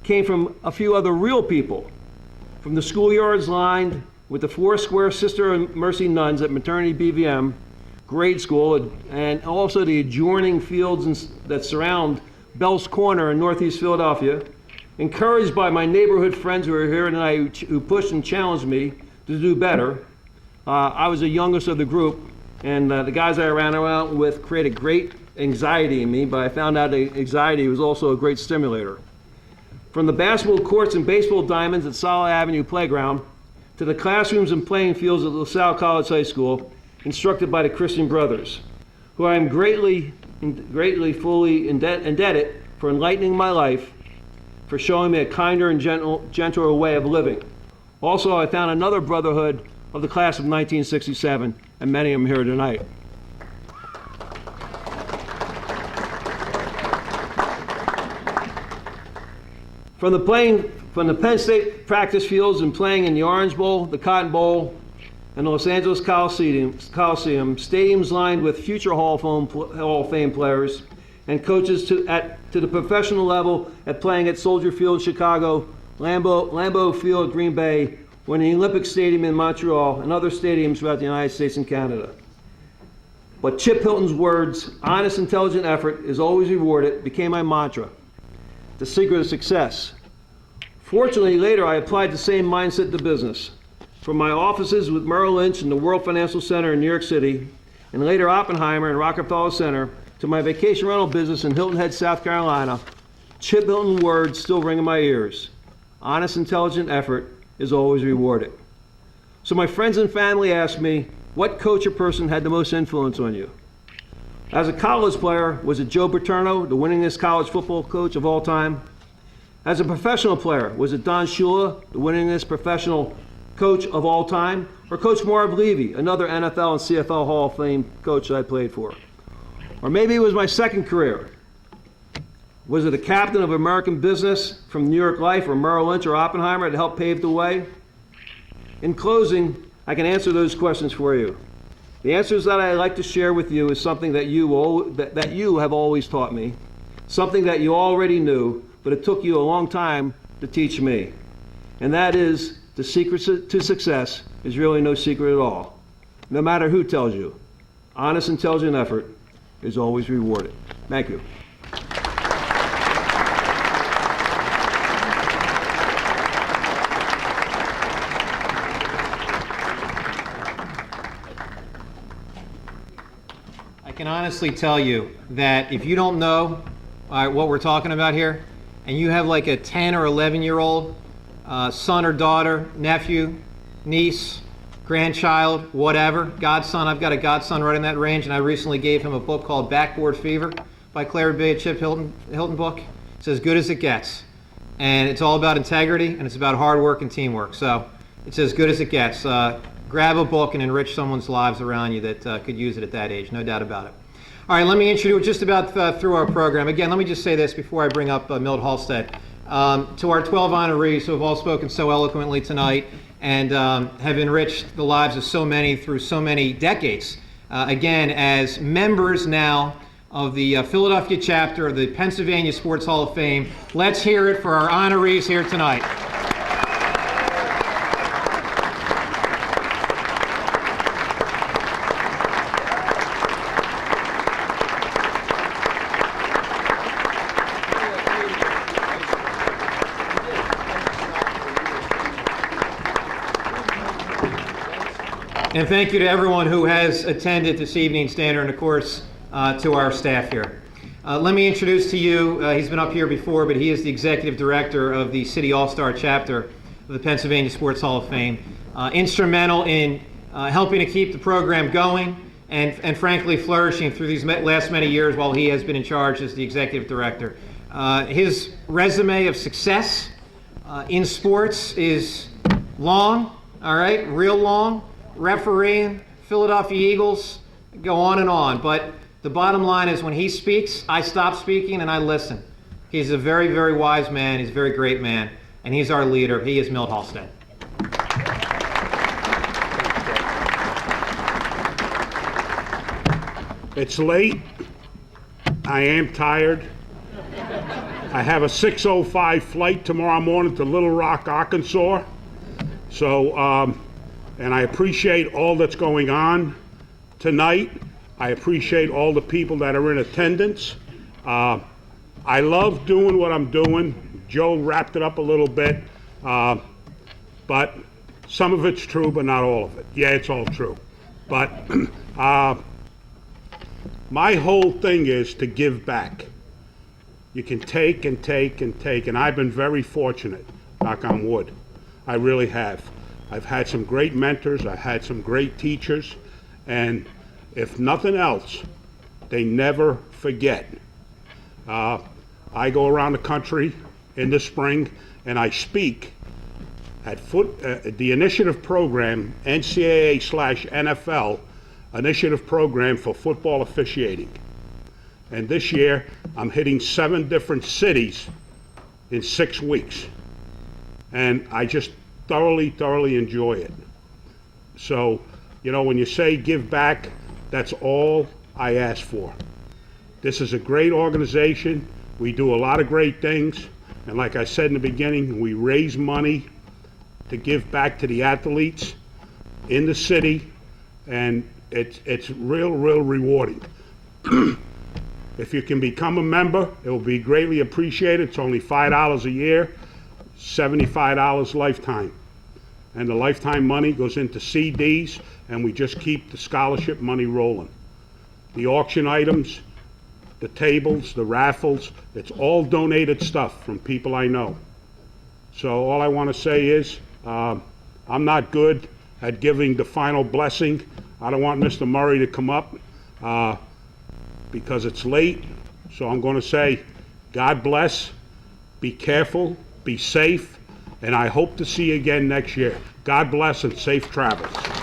came from a few other real people, from the schoolyards lined with the Foursquare Sister of Mercy nuns at Maternity BVM, grade school, and also the adjoining fields that surround Bell's Corner in Northeast Philadelphia, encouraged by my neighborhood friends who are here tonight who pushed and challenged me to do better. I was the youngest of the group, and the guys I ran around with created great anxiety in me, but I found out that anxiety was also a great stimulator. From the basketball courts and baseball diamonds at Solid Avenue Playground to the classrooms and playing fields at LaSalle College High School, instructed by the Christian Brothers, who I am greatly fully indebted for enlightening my life, for showing me a kinder and gentler way of living. Also, I found another brotherhood of the class of 1967, and many of them here tonight. From the Penn State practice fields and playing in the Orange Bowl, the Cotton Bowl, and the Los Angeles Coliseum, stadiums lined with future Hall of Fame players and coaches to the professional level at playing at Soldier Field, Chicago, Lambeau Field, Green Bay, or in the Olympic Stadium in Montreal, and other stadiums throughout the United States and Canada. But Chip Hilton's words, honest, intelligent effort is always rewarded, became my mantra, the secret of success. Fortunately, later I applied the same mindset to business. From my offices with Merrill Lynch and the World Financial Center in New York City, and later Oppenheimer and Rockefeller Center, to my vacation rental business in Hilton Head, South Carolina, Chip Hilton words still ring in my ears. Honest, intelligent effort is always rewarded. So my friends and family asked me, what coach or person had the most influence on you? As a college player, was it Joe Paterno, the winningest college football coach of all time? As a professional player, was it Don Shula, the winningest professional coach of all time? Or Coach Marv Levy, another NFL and CFL Hall of Fame coach that I played for? Or maybe it was my second career. Was it a captain of American business from New York Life or Merrill Lynch or Oppenheimer that helped pave the way? In closing, I can answer those questions for you. The answers that I'd like to share with you is something that you have always taught me, something that you already knew, but it took you a long time to teach me. And that is, the secret to success is really no secret at all. No matter who tells you, honest, intelligent effort is always rewarded. Thank you. I can honestly tell you that if you don't know what we're talking about here, and you have like a 10 or 11-year-old son or daughter, nephew, niece, grandchild, whatever, godson. I've got a godson right in that range, and I recently gave him a book called Backboard Fever by Claire Bay, Chip Hilton book. It's as good as it gets. And it's all about integrity, and it's about hard work and teamwork. So it's as good as it gets. Grab a book and enrich someone's lives around you that could use it at that age, no doubt about it. All right, let me introduce just about through our program. Again, let me just say this before I bring up Milt Halstead. To our 12 honorees who have all spoken so eloquently tonight and have enriched the lives of so many through so many decades. Again, as members now of the Philadelphia chapter of the Pennsylvania Sports Hall of Fame, let's hear it for our honorees here tonight. And thank you to everyone who has attended this evening's dinner, and of course to our staff here. Let me introduce to you, he's been up here before, but he is the executive director of the City All-Star chapter of the Pennsylvania Sports Hall of Fame. Instrumental in helping to keep the program going and frankly flourishing through these last many years while he has been in charge as the executive director. His resume of success in sports is long, all right, real long. Refereeing, Philadelphia Eagles, go on and on. But the bottom line is when he speaks, I stop speaking and I listen. He's a very, very wise man. He's a very great man. And he's our leader. He is Milt Halstead. It's late. I am tired. I have a 6:05 flight tomorrow morning to Little Rock, Arkansas. So, and I appreciate all that's going on tonight. I appreciate all the people that are in attendance. I love doing what I'm doing. Joe wrapped it up a little bit, but some of it's true, but not all of it. Yeah, it's all true. But My whole thing is to give back. You can take and take and take, and I've been very fortunate, knock on wood. I really have. I've had some great mentors, I've had some great teachers, and if nothing else, they never forget. I go around the country in the spring and I speak at the initiative program, NCAA/NFL initiative program for football officiating. And this year, I'm hitting 7 different cities in 6 weeks. And I just thoroughly enjoy it. So, you know, when you say give back, that's all I ask for. This is a great organization. We do a lot of great things. And like I said in the beginning, we raise money to give back to the athletes in the city. And it's real rewarding. If you can become a member, it will be greatly appreciated. It's only $5 a year, $75 lifetime. And the lifetime money goes into CDs, and we just keep the scholarship money rolling. The auction items, the tables, the raffles, it's all donated stuff from people I know. So all I want to say is, I'm not good at giving the final blessing. I don't want Mr. Murray to come up because it's late. So I'm going to say, God bless, be careful, be safe, and I hope to see you again next year. God bless and safe travels.